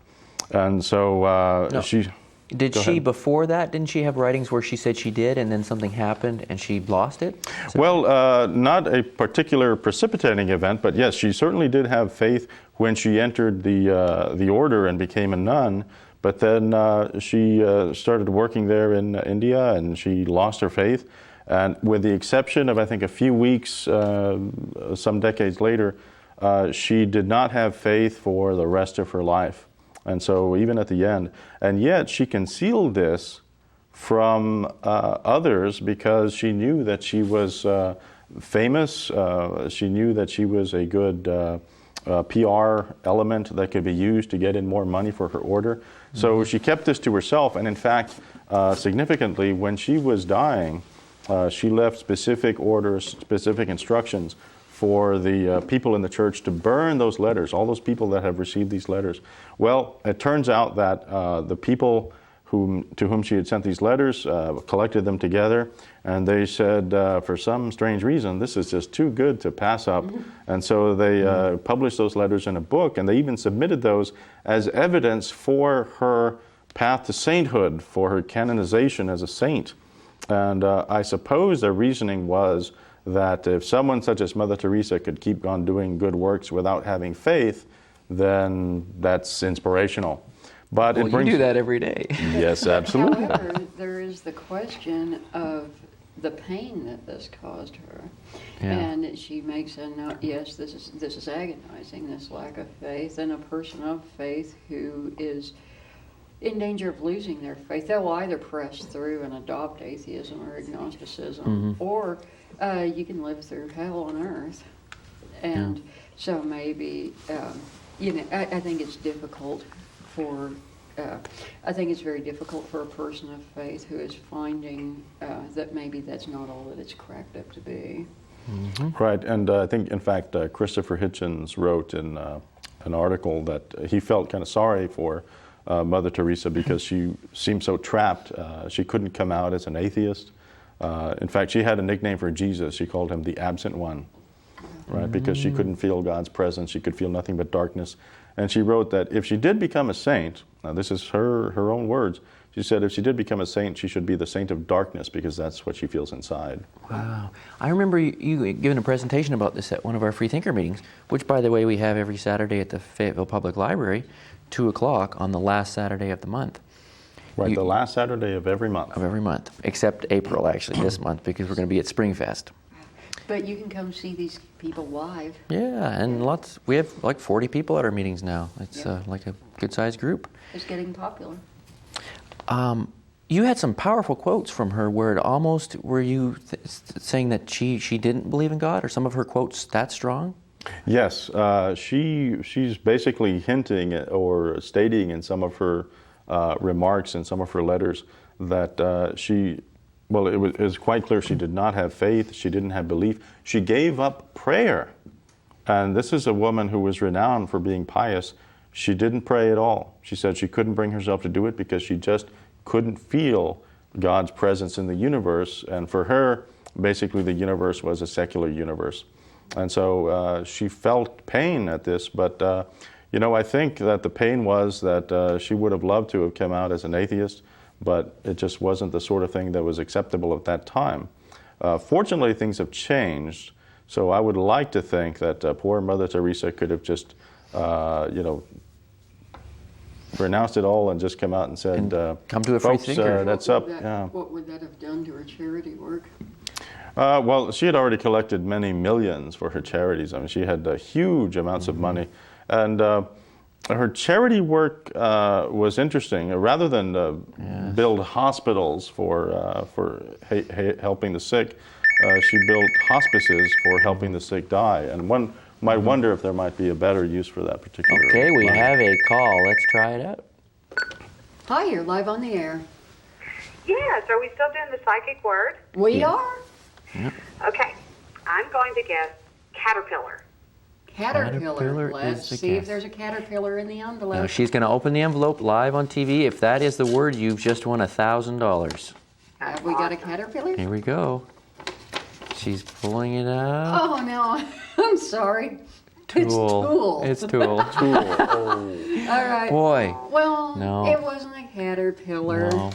And so she... Did Go she, ahead. before that, didn't she have writings where she said she did and then something happened and she lost it? Well, not a particular precipitating event, but yes, she certainly did have faith when she entered the order and became a nun. But then she started working there in India, and she lost her faith. And with the exception of, I think, a few weeks, some decades later, she did not have faith for the rest of her life. And so even at the end, and yet she concealed this from others because she knew that she was famous. She knew that she was a good PR element that could be used to get in more money for her order. So she kept this to herself. And in fact, significantly, when she was dying, she left specific orders, specific instructions for the people in the church to burn those letters, all those people that have received these letters. Well, it turns out that the people to whom she had sent these letters collected them together, and they said, for some strange reason, this is just too good to pass up. And so they published those letters in a book, and they even submitted those as evidence for her path to sainthood, for her canonization as a saint. And I suppose their reasoning was that if someone such as Mother Teresa could keep on doing good works without having faith, then that's inspirational. But Well, it brings, you do that every day. Yes, absolutely. However, there is the question of the pain that this caused her. Yeah. And she makes a note, yes, this is agonizing, this lack of faith, and a person of faith who is in danger of losing their faith. They'll either press through and adopt atheism or agnosticism, or you can live through hell on earth. And so maybe, I think it's difficult for, I think it's very difficult for a person of faith who is finding that maybe that's not all that it's cracked up to be. Right, and I think, in fact, Christopher Hitchens wrote in an article that he felt kind of sorry for Mother Teresa because she seemed so trapped. She couldn't come out as an atheist. In fact, she had a nickname for Jesus. She called him the absent one, right? Because she couldn't feel God's presence. She could feel nothing but darkness. And she wrote that if she did become a saint, now this is her own words, she said if she did become a saint, she should be the saint of darkness because that's what she feels inside. Wow. I remember you giving a presentation about this at one of our Freethinker meetings, which, by the way, we have every Saturday at the Fayetteville Public Library, 2 o'clock on the last Saturday of the month. Right, the last Saturday of every month. Of every month, except April, actually, this month, because we're going to be at Springfest. But you can come see these people live. Yeah, and we have like 40 people at our meetings now. It's like a good-sized group. It's getting popular. You had some powerful quotes from her where it almost, were you saying that she didn't believe in God? Are some of her quotes that strong? Yes, she's basically hinting or stating in some of her remarks in some of her letters that it was quite clear she did not have faith, she didn't have belief. She gave up prayer. And this is a woman who was renowned for being pious. She didn't pray at all. She said she couldn't bring herself to do it because she just couldn't feel God's presence in the universe. And for her, basically the universe was a secular universe. And so she felt pain at this, but I think that the pain was that she would have loved to have come out as an atheist, but it just wasn't the sort of thing that was acceptable at that time. Fortunately, things have changed, so I would like to think that poor Mother Teresa could have just, renounced it all and just come out and said, come to the folks, Freethinker. that's up. What would that have done to her charity work? Well, she had already collected many millions for her charities. I mean, she had huge amounts of money. And her charity work was interesting. Rather than build hospitals for helping the sick, she built hospices for helping the sick die. And one might wonder if there might be a better use for that particular Okay, we money. have a call. Let's try it out. Hi, you're live on the air. Yes, are we still doing the psychic word? We are. Okay, I'm going to guess caterpillar. Caterpillar. is Let's the see if guess. there's a caterpillar in the envelope. Now she's going to open the envelope live on TV. If that is the word, you've just won $1,000. Have we got a caterpillar? Here we go. She's pulling it out. Oh, no. I'm sorry. Tool. It's Tool. It's Tool. All right. Boy. Well, No. it wasn't a caterpillar. No.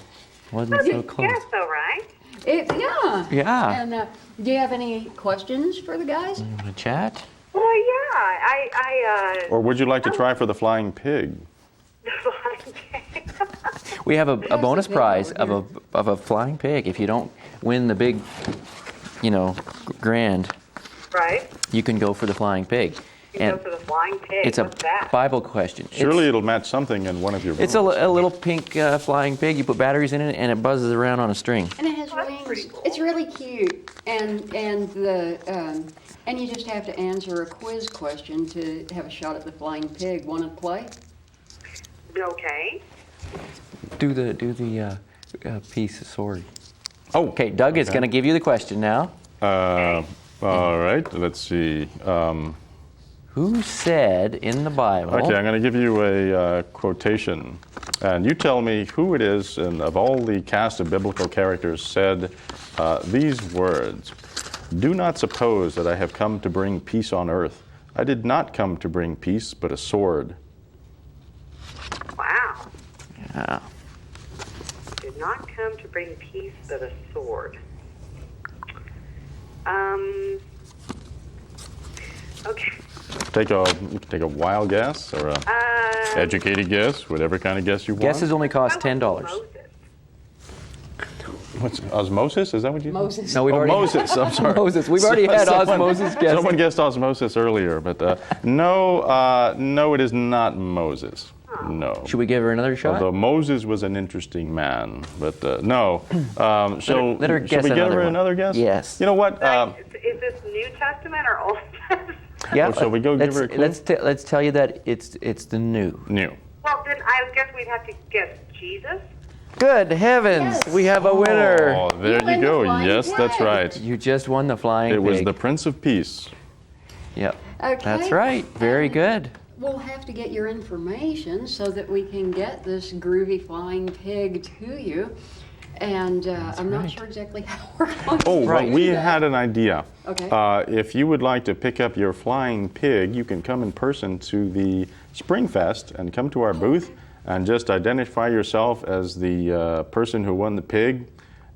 Wasn't so close. Yes, though, right? Yeah. Yeah. And do you have any questions for the guys? You want to chat? Well, yeah, I Or would you like to try for the flying pig? We have a bonus big prize over of a flying pig. If you don't win the big, grand, right? you can go for the flying pig. You go for the flying pig. It's a What's that? Bible question. Surely it'll match something in one of your It's a little pink flying pig. You put batteries in it, and it buzzes around on a string. And it has Oh, that's wings. pretty cool. It's really cute. And you just have to answer a quiz question to have a shot at the flying pig. Want to play? Okay. Do the piece of sword. Oh, Okay, Doug is going to give you the question now. All right, let's see. Who said in the Bible? Okay, I'm going to give you a quotation. And you tell me who it is, and of all the cast of biblical characters, said these words: "Do not suppose that I have come to bring peace on earth. I did not come to bring peace, but a sword." Wow. Yeah. Did not come to bring peace, but a sword. Okay. You can take a wild guess or a educated guess, whatever kind of guess you want. Guesses only cost $10. Moses. What's osmosis? Is that what you? Moses. No, we've already Moses. I'm sorry. Moses. We've already had osmosis guesses. Someone guessed osmosis earlier, but no, it is not Moses. No. Should we give her another shot? Although Moses was an interesting man, but no. So let her guess should we give another her one. another guess? Yes. You know what? Is this New Testament or Old Testament? Yeah. Shall we go give her a clue? Let's tell you that it's the new. New. Well, then I guess we'd have to guess Jesus. Good heavens, Yes. we have a winner. Oh, there You win you the go. flying Yes, that's pig. right. You just won the flying It was pig. the Prince of Peace. Yep. Okay. That's right. Very good. We'll have to get your information so that we can get this groovy flying pig to you. And I'm not right. sure exactly how we're going to Oh, do well, we that. had an idea. Okay. If you would like to pick up your flying pig, you can come in person to the Spring Fest and come to our booth and just identify yourself as the person who won the pig,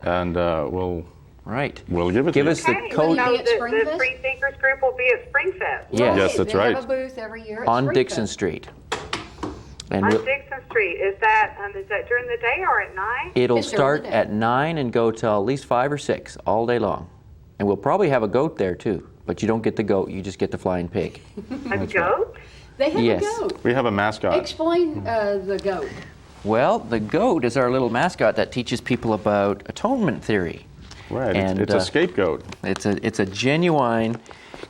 and we'll Right. give it Give to us you. the Okay, code Will you be at the Springfest? Freethinkers group will be at Springfest. Yes. Yes, that's they right. have a booth every year at on Springfest. Dixon Street. And On we'll- Dixon Street. Is that during the day or at night? it'll It's during start the day. at 9 and go till at least 5 or 6 all day long. And we'll probably have a goat there too, but you don't get the goat, you just get the flying pig. A goat? They have Yes. a goat. We have a mascot. Explain the goat. Well, the goat is our little mascot that teaches people about atonement theory. Right, And, it's a scapegoat. It's a genuine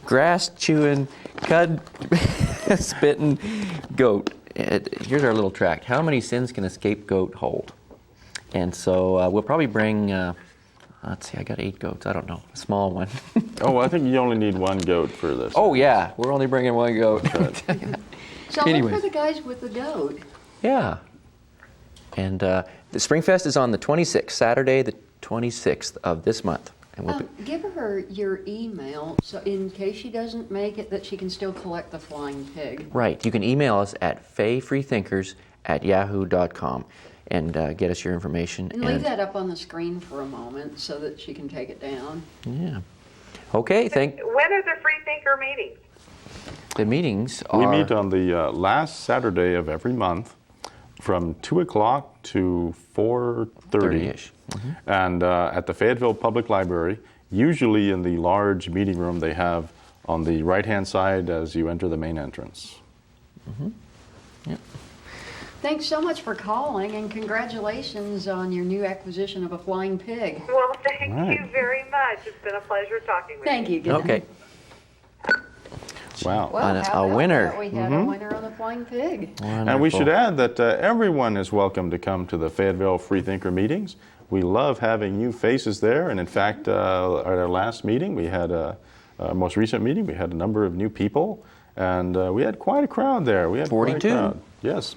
grass-chewing, cud-spitting goat. Here's our little tract. How many sins can a scapegoat hold? And so we'll probably bring, let's see, I got 8 goats. I don't know, a small one. Oh, I think you only need one goat for this. Oh yeah, we're only bringing one goat. So look Anyways. for the guys with the goat. Yeah. And the Springfest is on the 26th, Saturday the 26th of this month. And we'll be, Give her your email so in case she doesn't make it that she can still collect the flying pig. right, you can email us at fayfreethinkers@yahoo.com and get us your information. And leave that up on the screen for a moment so that she can take it down. Yeah. Okay, When are the Freethinker meetings? the meetings are... We meet on the last Saturday of every month from 2 o'clock to 4:30. 30-ish. And at the Fayetteville Public Library, usually in the large meeting room they have on the right-hand side as you enter the main entrance. Yep. Thanks so much for calling and congratulations on your new acquisition of a flying pig. Well, thank Right. you very much. It's been a pleasure talking with Thank you. Good Okay. night. Wow. Well, And how a about winner. that? We had a winner on the flying pig. And we should add that everyone is welcome to come to the Fayetteville Freethinker meetings. We love having new faces there, and in fact, at our last meeting, we had most recent meeting, we had a number of new people, and we had quite a crowd there. We had quite a 42. crowd. Yes.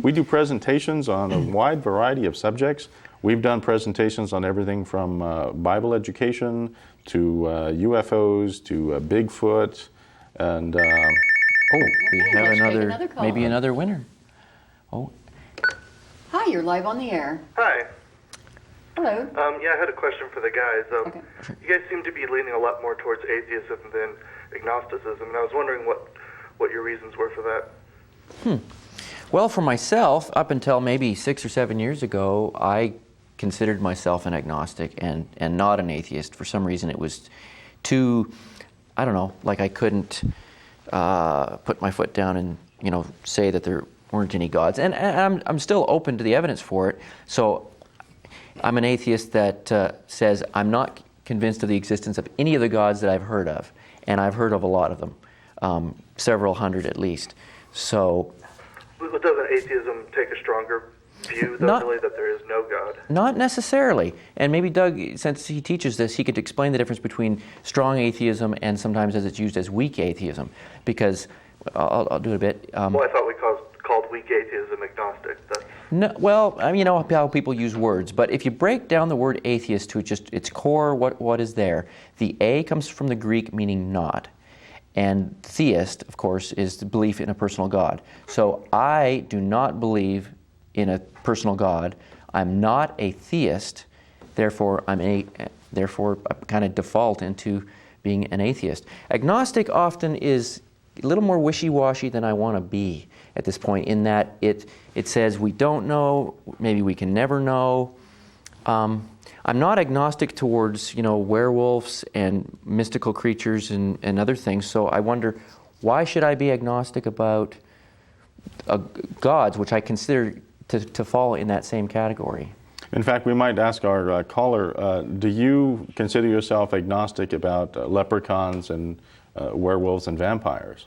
We do presentations on a wide variety of subjects. We've done presentations on everything from Bible education to UFOs to Bigfoot, and We have Let's take another, another call. maybe another winner. Oh, Hi, you're live on the air. Hi. Hello. Yeah, I had a question for the guys. Okay. You guys seem to be leaning a lot more towards atheism than agnosticism, and I was wondering what your reasons were for that. well, for myself, up until maybe 6 or 7 years ago, I considered myself an agnostic and not an atheist. For some reason, it was too, I don't know, like I couldn't put my foot down and say that there weren't any gods. And I'm still open to the evidence for it. So I'm an atheist that says I'm not convinced of the existence of any of the gods that I've heard of, and I've heard of a lot of them, several hundred at least. So Doesn't atheism take a stronger view, though, really, that there is no God? Not necessarily. And maybe Doug, since he teaches this, he could explain the difference between strong atheism and sometimes as it's used as weak atheism. Because, I'll do it a bit. Well, I thought we called weak atheism agnostic. No, well, I mean, you know how people use words, but if you break down the word atheist to its core, what is there? The A comes from the Greek meaning not. And theist, of course, is the belief in a personal God. So I do not believe in a personal God. I'm not a theist, therefore I kind of default into being an atheist. Agnostic often is a little more wishy-washy than I want to be at this point, in that it says we don't know, maybe we can never know. I'm not agnostic towards, werewolves and mystical creatures and other things, so I wonder, why should I be agnostic about gods, which I consider to fall in that same category? In fact, we might ask our caller, do you consider yourself agnostic about leprechauns and werewolves and vampires?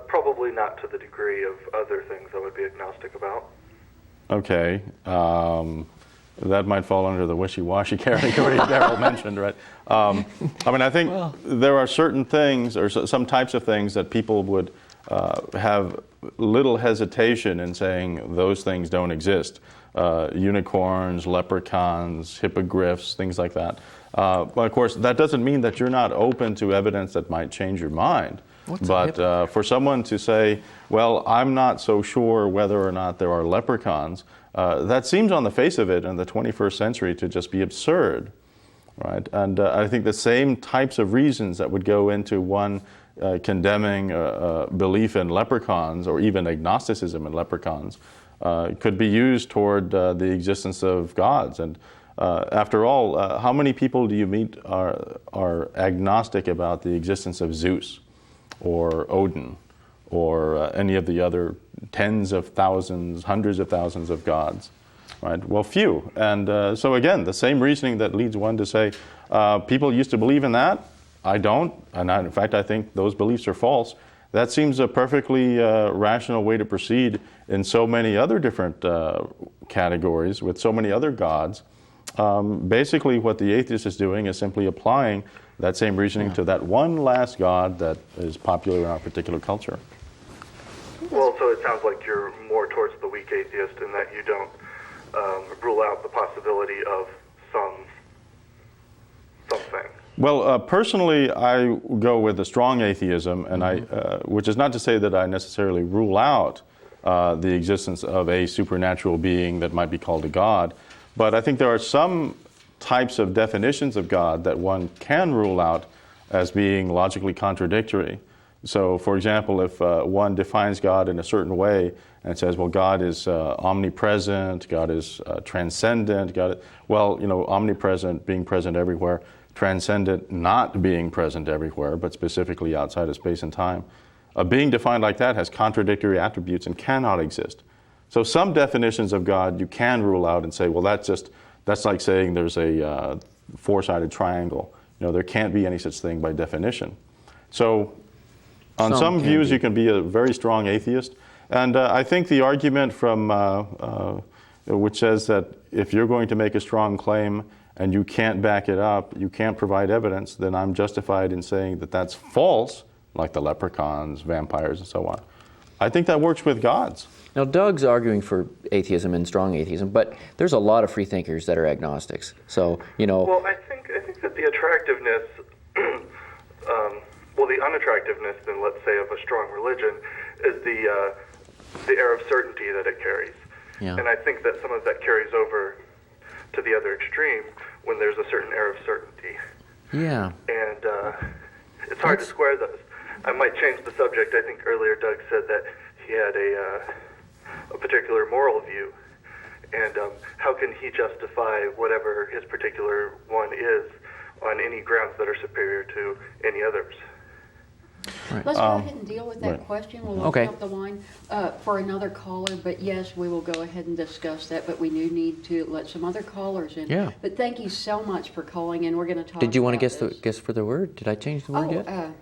Probably not to the degree of other things I would be agnostic about. Okay. That might fall under the wishy-washy category Daryl mentioned, right? I think there are certain things or some types of things that people would have little hesitation in saying those things don't exist. Unicorns, leprechauns, hippogriffs, things like that. But of course, that doesn't mean that you're not open to evidence that might change your mind. But for someone to say, well, I'm not so sure whether or not there are leprechauns, that seems on the face of it in the 21st century to just be absurd, right? And I think the same types of reasons that would go into one condemning belief in leprechauns or even agnosticism in leprechauns could be used toward the existence of gods. And after all, how many people do you meet are agnostic about the existence of Zeus or Odin or any of the other tens of thousands, hundreds of thousands of gods, right? Well, few. And so again, the same reasoning that leads one to say, people used to believe in that, I don't, and in fact I think those beliefs are false. That seems a perfectly rational way to proceed in so many other different categories with so many other gods. Basically what the atheist is doing is simply applying that same reasoning to that one last god that is popular in our particular culture. Well, so it sounds like you're more towards the weak atheist in that you don't rule out the possibility of something. Well, personally, I go with a strong atheism, and which is not to say that I necessarily rule out the existence of a supernatural being that might be called a god, but I think there are some types of definitions of God that one can rule out as being logically contradictory. So, for example, if one defines God in a certain way and says, well, God is omnipresent, God is transcendent, omnipresent, being present everywhere, transcendent, not being present everywhere, but specifically outside of space and time. A being defined like that has contradictory attributes and cannot exist. So some definitions of God you can rule out and say, well, that's like saying there's a four-sided triangle. There can't be any such thing by definition. So on some views, you can be a very strong atheist. And I think the argument from which says that if you're going to make a strong claim and you can't back it up, you can't provide evidence, then I'm justified in saying that that's false, like the leprechauns, vampires, and so on. I think that works with gods. Now, Doug's arguing for atheism and strong atheism, but there's a lot of freethinkers that are agnostics. So, Well, I think that the attractiveness, the unattractiveness, then let's say, of a strong religion is the air of certainty that it carries. Yeah. And I think that some of that carries over to the other extreme when there's a certain air of certainty. Yeah. And it's hard to square those. I might change the subject. I think earlier Doug said that he had a particular moral view, and how can he justify whatever his particular one is on any grounds that are superior to any others? Right. Let's go ahead and deal with that question. We'll open Okay. up the line for another caller, but yes, we will go ahead and discuss that, but we do need to let some other callers in. Yeah. But thank you so much for calling in. We're going to talk Did you want to about guess for the word? Did I change the word yet?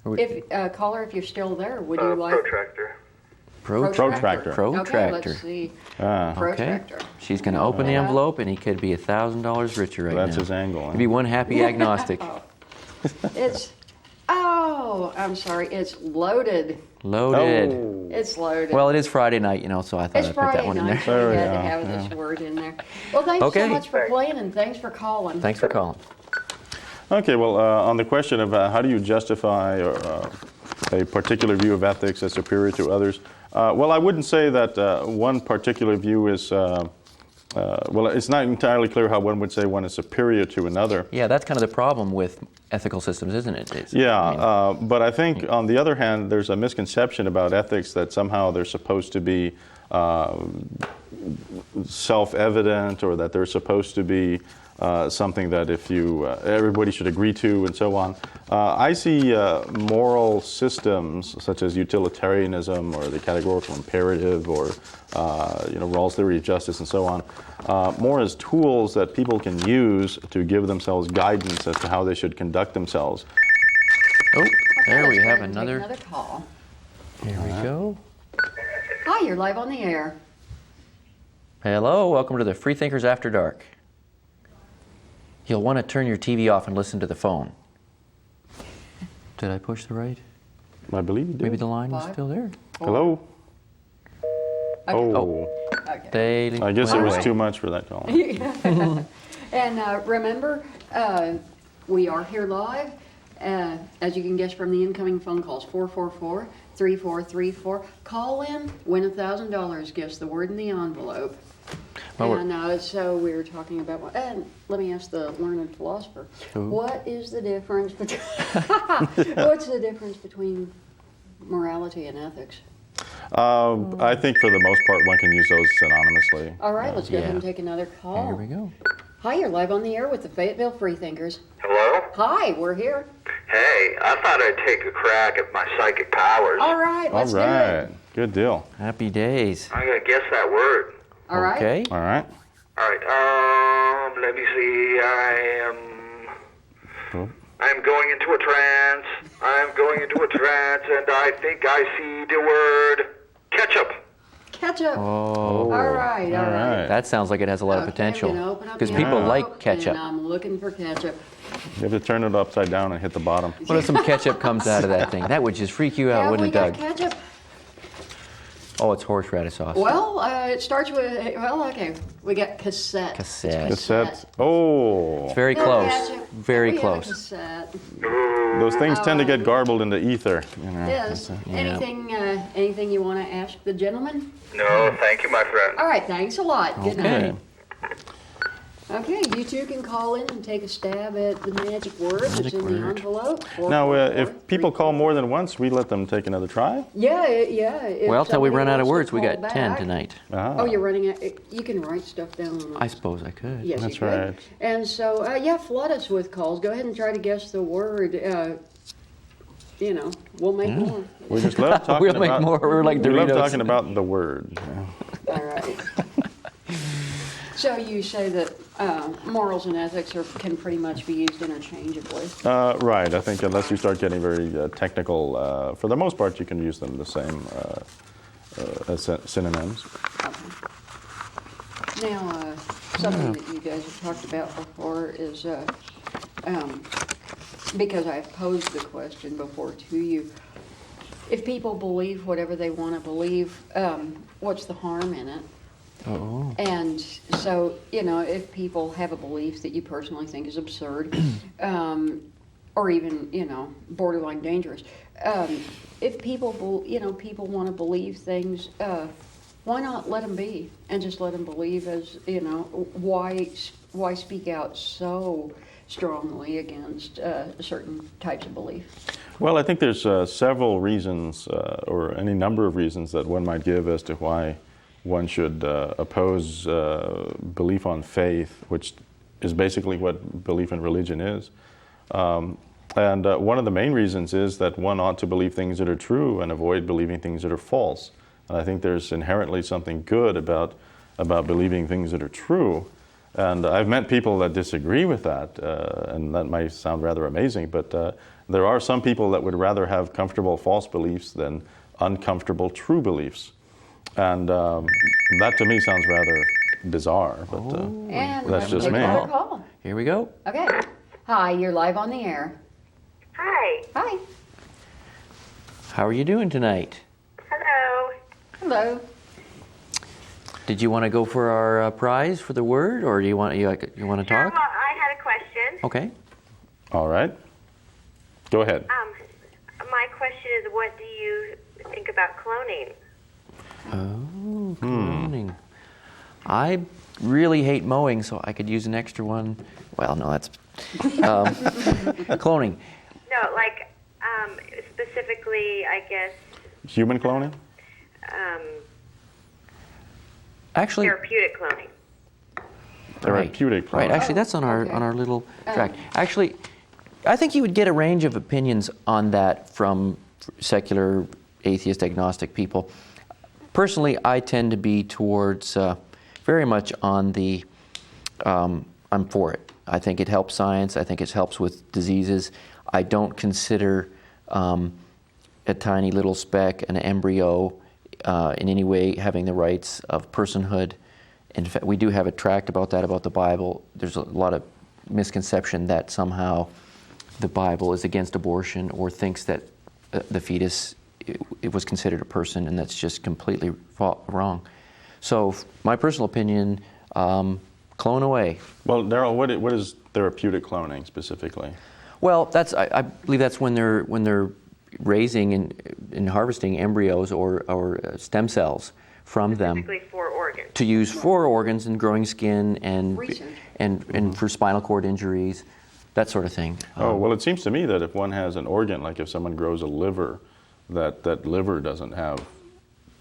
If caller, if you're still there, would you like... Protractor. Protractor. Okay, Protractor. let's see. Ah, Okay. Protractor. She's going to open the Yeah. envelope, and he could be $1,000 richer right that's now. his angle. He'd Huh? be one happy agnostic. It's, I'm sorry, it's loaded. Loaded. Oh. It's loaded. Well, it is Friday night, so I thought it's I'd put that Friday one in night, there. so we There had we to go, have this word in there. Well, thanks Okay. so much for playing, and thanks for calling. Thanks for calling. Okay, well, on the question of how do you justify a particular view of ethics as superior to others, well, I wouldn't say that one particular view is, well, it's not entirely clear how one would say one is superior to another. Yeah, that's kind of the problem with ethical systems, isn't it? But I think, on the other hand, there's a misconception about ethics that somehow they're supposed to be self-evident, or that they're supposed to be something that if you everybody should agree to, and so on. I see moral systems such as utilitarianism, or the categorical imperative, or Rawls' theory of justice, and so on, more as tools that people can use to give themselves guidance as to how they should conduct themselves. Oh, there we Let's go have ahead and take another. call. Here we go. Hi, you're live on the air. Hello, welcome to the Freethinkers After Dark. You'll want to turn your TV off and listen to the phone. Did I push the right? I believe you did. Maybe the line was 5, still there. Hello? Okay. Oh, Okay. They I guess it went was away. too much for that call. And remember, we are here live. As you can guess from the incoming phone calls, 444-3434. Call in, win $1,000. Guess the word in the envelope. Well, And so we were talking about, and let me ask the learned philosopher, Who? what is the difference between, what's the difference between morality and ethics? I think for the most part one can use those synonymously. All right, let's go ahead and Yeah. take another call. Here we go. Hi, you're live on the air with the Fayetteville Freethinkers. Hello? Hi, we're here. Hey, I thought I'd take a crack at my psychic powers. All right, All let's do right, it. good deal. Happy days. I'm going to guess that word. All right. Okay. All right. All right, let me see. I'm going into a trance. I'm going into a trance, and I think I see the word ketchup. Ketchup. Oh, All right, all right. that sounds like it has a lot of Okay, potential. I'm gonna open up Because the people envelope, like ketchup. And I'm looking for ketchup. You have to turn it upside down and hit the bottom. What if some ketchup comes out of that thing? That would just freak you out, Have we wouldn't it, got Doug? ketchup? Oh, it's horseradish sauce. Well, it starts with, well, okay. We got cassette. Cassette. Cassette. Oh, It's very No close. ketchup. Very We have a close. cassette. those things tend to get garbled into ether. You know. Yes. Yeah. Anything you want to ask the gentleman? No, thank you, my friend. All right, thanks a lot. Good Okay. night. Okay, you two can call in and take a stab at the magic word that's Magic in the word. envelope. Now, if people call more than once, we let them take another try. Yeah. If Well, till we somebody run out of wants to words, we call got 10 back- tonight. Ah, Oh, you're running out. You can write stuff down on I suppose I could. Yes, That's you could. right. And so, flood us with calls. Go ahead and try to guess the word. We'll make more. we just love talking We'll make about. more. We're like we love Doritos. talking about the word. All right. So you say that morals and ethics can pretty much be used interchangeably. Right. I think unless you start getting very technical, for the most part, you can use them the same as synonyms. Now, something that you guys have talked about before is, because I've posed the question before to you, if people believe whatever they want to believe, what's the harm in it? Oh. And so, if people have a belief that you personally think is absurd, or even, borderline dangerous, if people, people want to believe things, why not let them be and just let them believe? As why speak out so strongly against certain types of belief? Well, I think there's several reasons, or any number of reasons that one might give as to why one should oppose belief on faith, which is basically what belief in religion is. And one of the main reasons is that one ought to believe things that are true and avoid believing things that are false. And I think there's inherently something good about believing things that are true. And I've met people that disagree with that, and that might sound rather amazing, but there are some people that would rather have comfortable false beliefs than uncomfortable true beliefs. And that to me sounds rather bizarre, but And that's just take me. another call. Here we go. Okay. Hi, you're live on the air. Hi. Hi. How are you doing tonight? Hello. Hello. Did you want to go for our prize for the word, or do you want to Sure, talk? well, I had a question. Okay. All right. Go ahead. My question is, what do you think about cloning? Oh, cloning. I really hate mowing, so I could use an extra one. Well, no, that's cloning. No, like, specifically, I guess, Human cloning? Actually, therapeutic cloning. Therapeutic right. cloning. Actually, that's on our okay. on our little track. Actually, I think you would get a range of opinions on that from secular, atheist, agnostic people. Personally, I tend to be towards very much on the. I'm for it. I think it helps science. I think it helps with diseases. I don't consider a tiny little speck, an embryo, in any way having the rights of personhood. In fact, we do have a tract about that, about the Bible. There's a lot of misconception that somehow the Bible is against abortion or thinks that the fetus it was considered a person, and that's just completely wrong. So, my personal opinion, clone away. Well, Daryl, what is therapeutic cloning specifically? Well, I believe that's when they're raising and harvesting embryos or stem cells from them Specifically for organs. to use for organs and growing skin and Research. and for spinal cord injuries, that sort of thing. Oh, well, it seems to me that if one has an organ, like if someone grows a liver, that liver doesn't have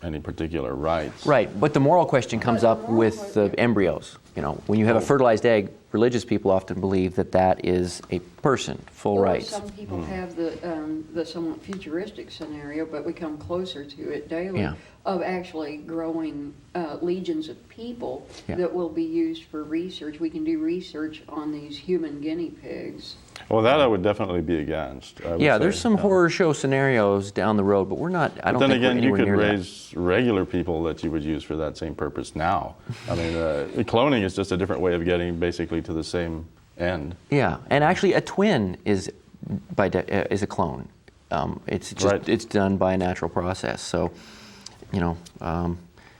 any particular rights. Right, but the moral question comes up with the embryos. You know, when you have a fertilized egg, religious people often believe that that is a person, full Or rights. some people have the somewhat futuristic scenario, but we come closer to it daily, Yeah. of actually growing legions of people Yeah. that will be used for research. We can do research on these human guinea pigs. Well, that I would definitely be against. I would Yeah, say. there's some horror show scenarios down the road, but we're not. I don't But then think again, we're you anywhere could near that. raise regular people that you would use for that same purpose now. I mean, cloning is just a different way of getting basically to the same end. Yeah, and actually, a twin is is a clone. It's just Right. it's done by a natural process. So, you know,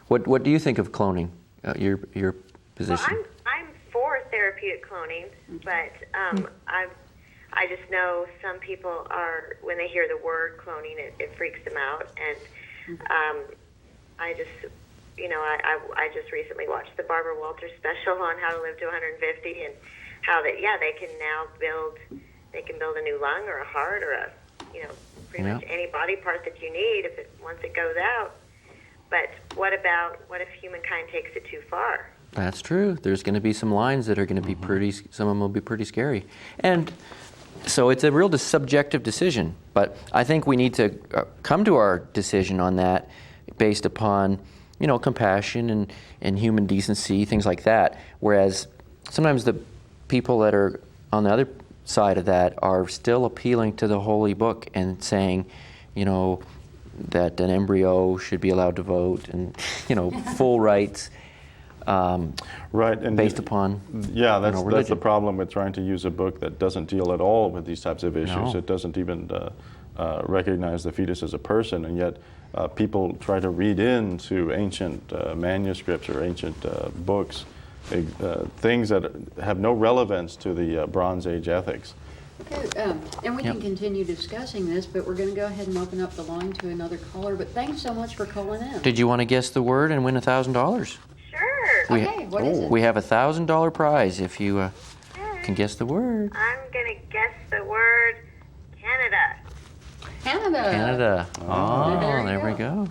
what do you think of cloning? Your Well, position? I'm for therapeutic cloning, but I just know some people are, when they hear the word cloning, it freaks them out. And I just, you know, I just recently watched the Barbara Walters special on how to live to 150 and how that, yeah, they can now build a new lung or a heart or a, you know, pretty much any body part that you need once it goes out. But what if humankind takes it too far? That's true. There's going to be some lines that are going to be pretty. Some of them will be pretty scary, and so it's a real subjective decision. But I think we need to come to our decision on that based upon, you know, compassion and human decency, things like that. Whereas sometimes the people that are on the other side of that are still appealing to the holy book and saying, you know, that an embryo should be allowed to vote and, you know, full rights. Right, and based upon that's the religion. problem with trying to use a book that doesn't deal at all with these types of issues. No. It doesn't even recognize the fetus as a person, and yet people try to read into ancient manuscripts or ancient books things that have no relevance to the Bronze Age ethics. Okay, and we can continue discussing this, but we're going to go ahead and open up the line to another caller. But thanks so much for calling in. Did you want to guess the word and win $1,000? Sure. Okay, what is it? We have a $1,000 prize if you can guess the word. I'm going to guess the word Canada. Canada. Canada. Oh, there we go.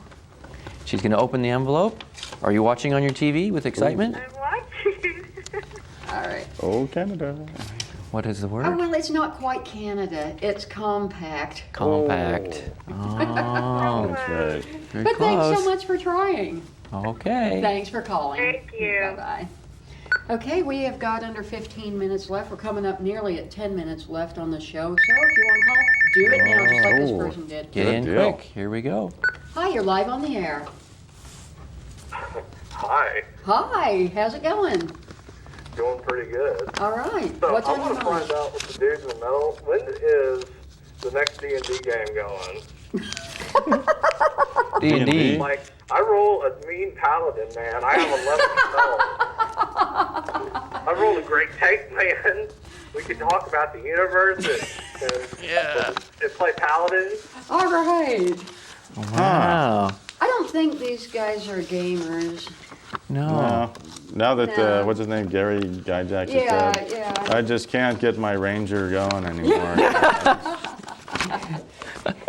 She's going to open the envelope. Are you watching on your TV with excitement? I'm watching. All right. Oh, Canada. What is the word? Oh, well, it's not quite Canada. It's compact. Compact. Oh, That's right. very But close. thanks so much for trying. Okay. Thanks for calling. Thank you. Bye-bye. Okay, we have got under 15 minutes left. We're coming up nearly at 10 minutes left on the show. So if you want to call, do it now, just like this person did. Get Good in deal. quick. Here we go. Hi, you're live on the air. Hi. Hi, how's it going? Going pretty good. All right. So What's I on your want to mind? find out with the dudes in the middle, when is the next D&D game going? D&D. Like, I roll a mean paladin, man. I have 11 spells. I rolled a great tank, man. We could talk about the universe and play paladin. All right. Wow. I don't think these guys are gamers. No. Now that, No. what's his name, Gary Gyjax is Yeah, dead, yeah. I just can't get my ranger going anymore.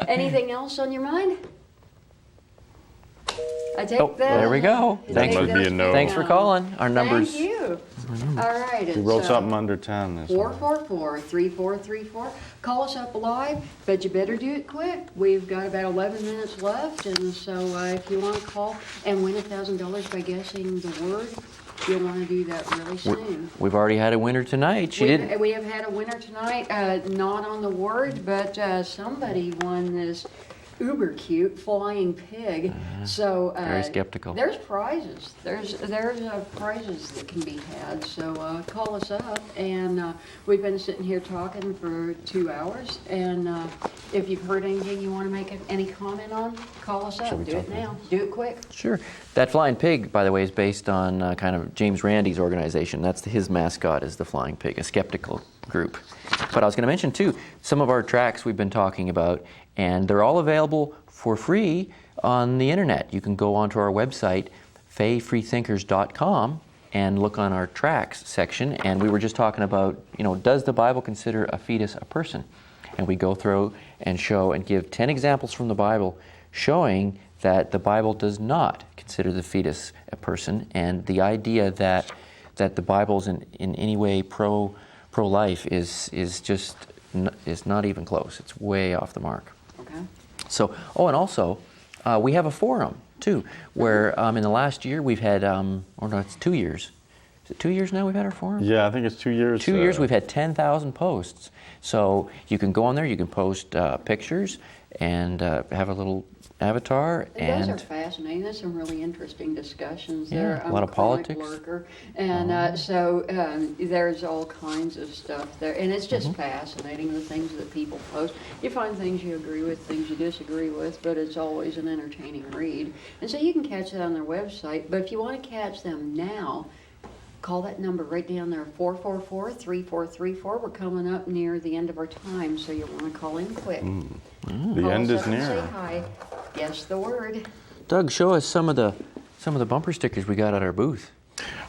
Anything else on your mind? I take Oh, that. there we go. I Thanks take for- Must be a no. Thanks for calling. Our numbers. Thank you. All right. We It's, rolled something under 10 this time. 444-3434. Call us up live, but you better do it quick. We've got about 11 minutes left, and so if you want to call and win $1,000 by guessing the word, you'll want to do that really soon. We've already had a winner tonight. She didn't. We have had a winner tonight, not on the word, but somebody won this uber cute flying pig. So Very skeptical. There's prizes. There's prizes that can be had. So call us up, and we've been sitting here talking for 2 hours. And if you've heard anything you want to make any comment on, call us up. Do it now. Do it quick. Sure. That flying pig, by the way, is based on kind of James Randi's organization. That's his mascot is the flying pig, a skeptical group. But I was going to mention, too, some of our tracks we've been talking about, and they're all available for free on the internet. You can go onto our website, fayettevillefreethinkers.com, and look on our tracks section. And we were just talking about, does the Bible consider a fetus a person? And we go through and show and give 10 examples from the Bible showing that the Bible does not consider the fetus a person, and the idea that the Bible's in any way pro-life is not even close. It's way off the mark. Okay. So, and also, we have a forum too, where in the last year we've had, it's 2 years. Is it 2 years now we've had our forum? Yeah, I think it's 2 years. 2 years we've had 10,000 posts. So you can go on there, you can post pictures and have a little avatar. Those are fascinating. There's some really interesting discussions there. A lot of politics. Lurker, and so there's all kinds of stuff there, and it's just fascinating the things that people post. You find things you agree with, things you disagree with, but it's always an entertaining read. And so you can catch that on their website. But if you want to catch them now, call that number right down there, 444-3434. We're coming up near the end of our time, so you want to call in quick. The Call end us is up and near. say hi. Guess the word. Doug, show us some of the bumper stickers we got at our booth.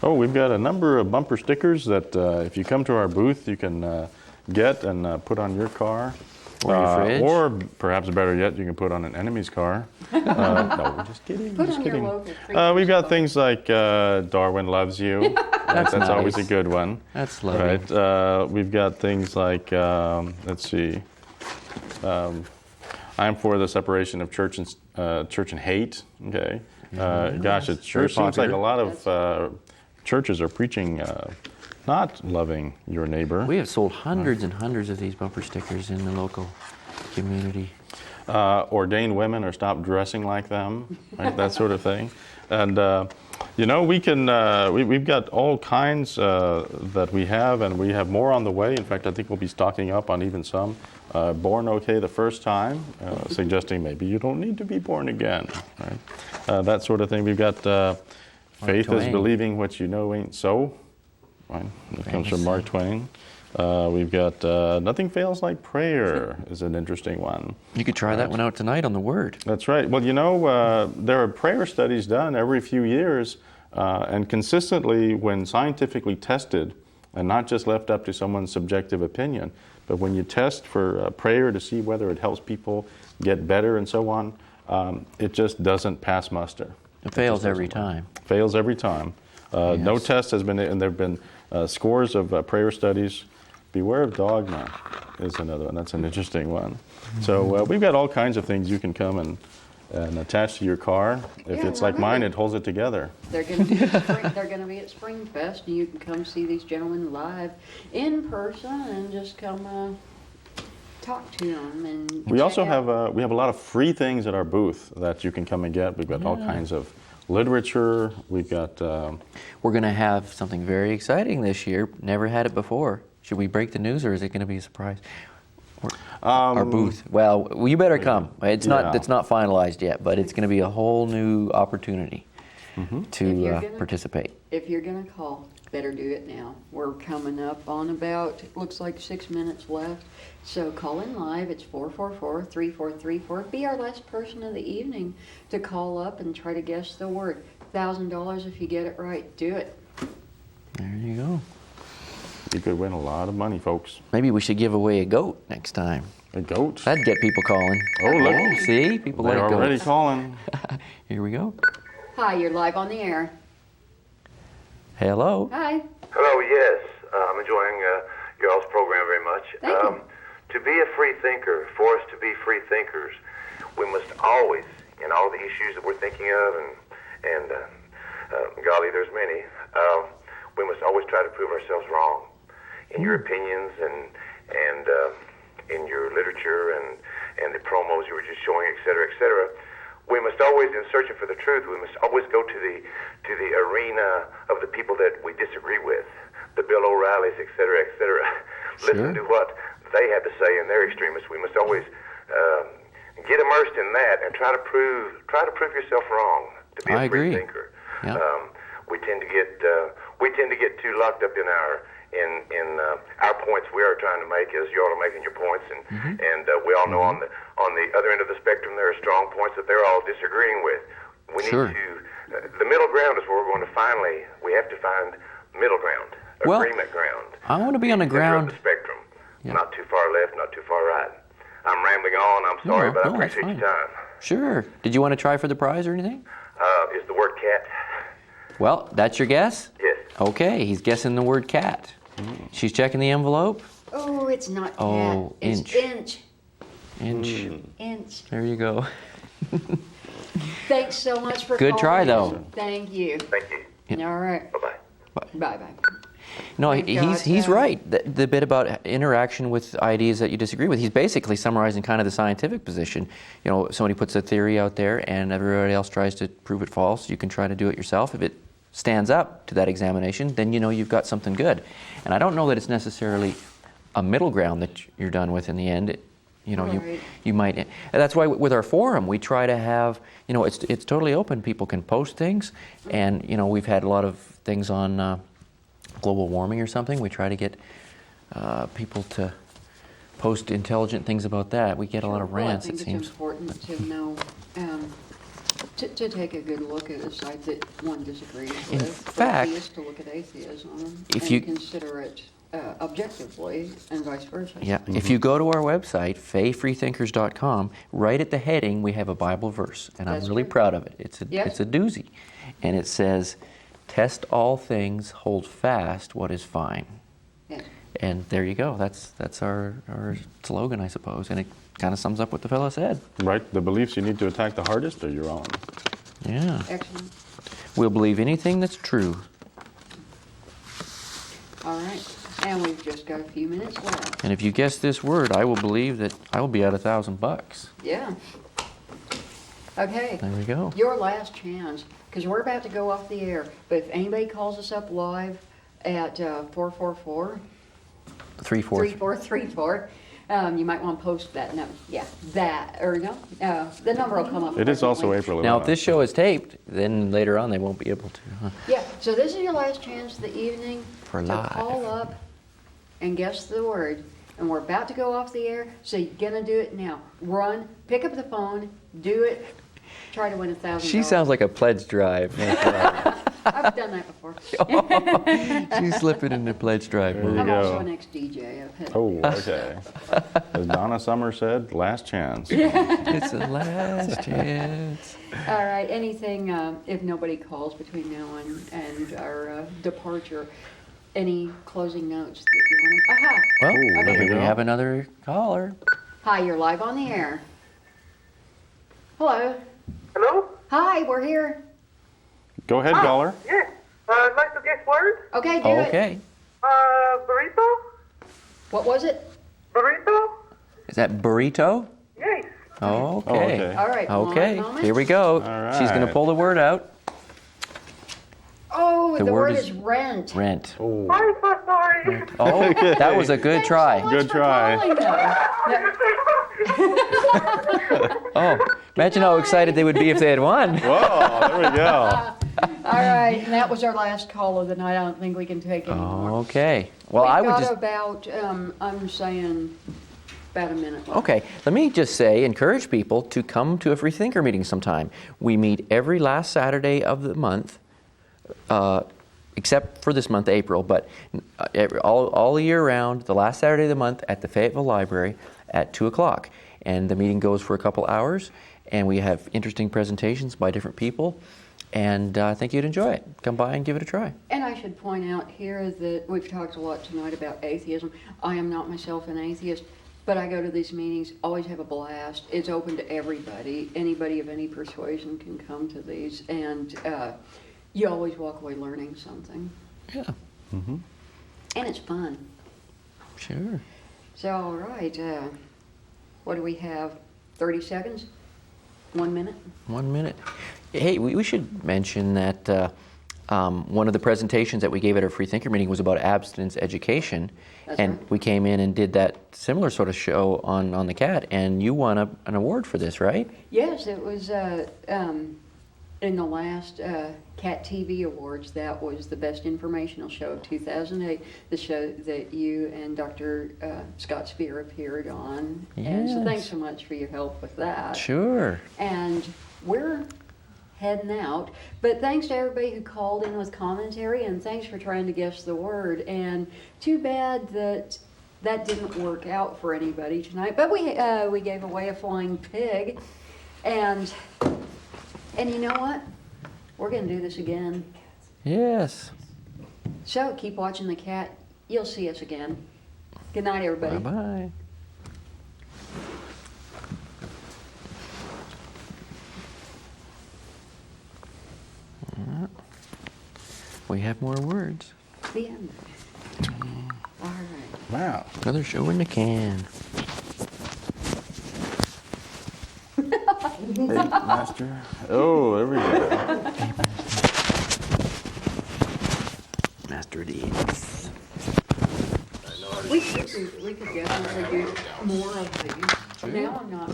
Oh, we've got a number of bumper stickers that if you come to our booth, you can get and put on your car. Or your fridge. Or perhaps better yet, you can put on an enemy's car. No, we're just kidding. Put just on kidding. your local We've got car. things like Darwin loves you. That's nice. always a good one. That's lovely. Right. We've got things like, let's see, I'm for the separation of church and hate. Okay. Gosh, it sure Very seems like a popular. lot of churches are preaching not loving your neighbor. We have sold hundreds and hundreds of these bumper stickers in the local community. Ordained women or stop dressing like them, right? That sort of thing. And we can. We've got all kinds that we have, and we have more on the way. In fact, I think we'll be stocking up on even some. Born okay the first time, suggesting maybe you don't need to be born again, right? That sort of thing. We've got faith is Twain. believing what you know ain't so. Right? It comes from Mark Twain. We've got nothing fails like prayer is an interesting one. You could try that one out tonight on the Word. That's right. Well, there are prayer studies done every few years, and consistently when scientifically tested, and not just left up to someone's subjective opinion, but when you test for prayer to see whether it helps people get better and so on, it just doesn't pass muster. It fails just every doesn't work. time. Fails every time. No Yes. test has been, and there have been scores of prayer studies. Beware of dogma is another one. That's an interesting one. So we've got all kinds of things you can come and attach to your car. If Yeah, it's like mine, remember. it holds it together. They're going to be at Springfest, and you can come see these gentlemen live in person and just come talk to them. And We check also out- have we have a lot of free things at our booth that you can come and get. We've got all kinds of literature. We've got. We're going to have something very exciting this year. Never had it before. Should we break the news, or is it going to be a surprise? Our booth. Well, you better come. It's not finalized yet, but it's going to be a whole new opportunity to participate. If you're going to call, better do it now. We're coming up on about, it looks like 6 minutes left. So call in live. It's 444-3434. Be our last person of the evening to call up and try to guess the word. $1,000 if you get it right. Do it. There you go. You could win a lot of money, folks. Maybe we should give away a goat next time. A goat? That'd get people calling. Oh, look. Oh, see? People They're like goats. already calling. Here we go. Hi, you're live on the air. Hello. Hi. Hello, yes. I'm enjoying y'all's program very much. Thank you. To be a free thinker, for us to be free thinkers, we must always, in all the issues that we're thinking of, and golly, there's many, we must always try to prove ourselves wrong in your opinions and in your literature and the promos you were just showing, et cetera, et cetera. We must always, in searching for the truth, we must always go to the arena of the people that we disagree with, the Bill O'Reillys, et cetera, et cetera. Sure. Listen to what they have to say in their extremists. We must always get immersed in that and try to prove yourself wrong to be a free thinker. Yeah. We tend to get too locked up in our points we are trying to make, as you all are making your points, and we all know on the other end of the spectrum there are strong points that they're all disagreeing with. We need to the middle ground is where we're going to we have to find middle ground, agreement ground. I want to be on the ground. Of the spectrum, not too far left, not too far right. I'm rambling on. I'm sorry, but I appreciate your time. Sure. Did you want to try for the prize or anything? Is the word cat? Well, that's your guess? Yes. Okay, he's guessing the word cat. She's checking the envelope. Oh, it's not cat. Oh, It's inch. inch. Inch. There you go. Thanks so much for Good calling try, in. though. Thank you. Thank you. All right. Bye-bye. Bye-bye. No, Thank he's God. right. The bit about interaction with ideas that you disagree with, he's basically summarizing kind of the scientific position. You know, somebody puts a theory out there and everybody else tries to prove it false. You can try to do it yourself. If it stands up to that examination, then you know you've got something good. And I don't know that it's necessarily a middle ground that you're done with in the end. You know, Right. you might. And that's why with our forum we try to have, you know, it's totally open. People can post things, and you know we've had a lot of things on global warming or something. We try to get people to post intelligent things about that. We get a lot of rants. Well, I think it seems. it's important to know, to take a good look at a site that one disagrees with. In For fact, atheists to look at atheism if and you- consider it objectively, and vice versa. Yeah. If you go to our website, FayeFreethinkers.com, right at the heading we have a Bible verse, and That's I'm really true. proud of it. It's a Yes. it's a doozy, and it says, "Test all things, hold fast what is fine." Yes. And there you go. That's our slogan, I suppose, and it kind of sums up what the fellow said. Right? The beliefs you need to attack the hardest are your own. Yeah. Excellent. We'll believe anything that's true. All right. And we've just got a few minutes left. And if you guess this word, I will believe that I will be out $1,000. Yeah. Okay. There we go. Your last chance, because we're about to go off the air. But if anybody calls us up live at 444 3/4. 3434, you might want to post that number. Yeah, the number will come up. It is also presently. April 11th. Now, if this show is taped, then later on they won't be able to. Huh? Yeah, so this is your last chance of the evening For to live. call up and guess the word. And we're about to go off the air, so you're going to do it now. Run, pick up the phone, do it, try to win $1,000. She sounds like a pledge drive. I've done that before. She's slipping into pledge drive There you mode. I'm go. also an ex-DJ. I've had Oh, okay. As Donna Summer said, last chance. It's the last chance. All right, anything, if nobody calls between now and our departure, any closing notes that you want to... Aha! Well, Ooh, there we we go. have another caller. Hi, you're live on the air. Hello. Hello? Hi, we're here. Go ahead, caller. Yes. I'd like to guess word. Okay, do it. Okay. Burrito? What was it? Burrito? Is that burrito? Yes. Okay. Oh, okay. All right. Okay, Moment. here we go. All She's going to right. pull the word out. Ooh, the word is rent. rent. Oh, I'm so sorry. Oh, that was a good try. good try. Oh, imagine how excited they would be if they had won. Whoa, there we go. All right, and that was our last call of the night. I don't think we can take any more. Okay. Well, We've I would got just. about, I'm saying, about a minute left. Okay, let me just say, encourage people to come to a Free Thinker meeting sometime. We meet every last Saturday of the month, except for this month, April, but all year round, the last Saturday of the month at the Fayetteville Library at 2 o'clock. And the meeting goes for a couple hours, and we have interesting presentations by different people. And I think you'd enjoy it. Come by and give it a try. And I should point out here that we've talked a lot tonight about atheism. I am not myself an atheist, but I go to these meetings, always have a blast. It's open to everybody. Anybody of any persuasion can come to these, and you always walk away learning something. Yeah. And it's fun. Sure. So, all right, what do we have? 30 seconds? 1 minute? 1 minute. Hey, we should mention that one of the presentations that we gave at our Free Thinker meeting was about abstinence education. That's and right. we came in and did that similar sort of show on the CAT, and you won an award for this, right? Yes, it was in the last CAT TV Awards. That was the Best Informational Show of 2008, the show that you and Dr. Scott Spear appeared on. And so thanks Yes. so much for your help with that. Sure. And we're heading out. But thanks to everybody who called in with commentary, and thanks for trying to guess the word. And too bad that that didn't work out for anybody tonight. But we gave away a flying pig, and you know what? We're going to do this again. Yes. So keep watching the CAT. You'll see us again. Good night, everybody. Bye-bye. We have more words. The end. All right. Wow. Another show in the can. Hey, Master. Oh, there we go. Master it is. We could definitely do more of these. Now I'm not.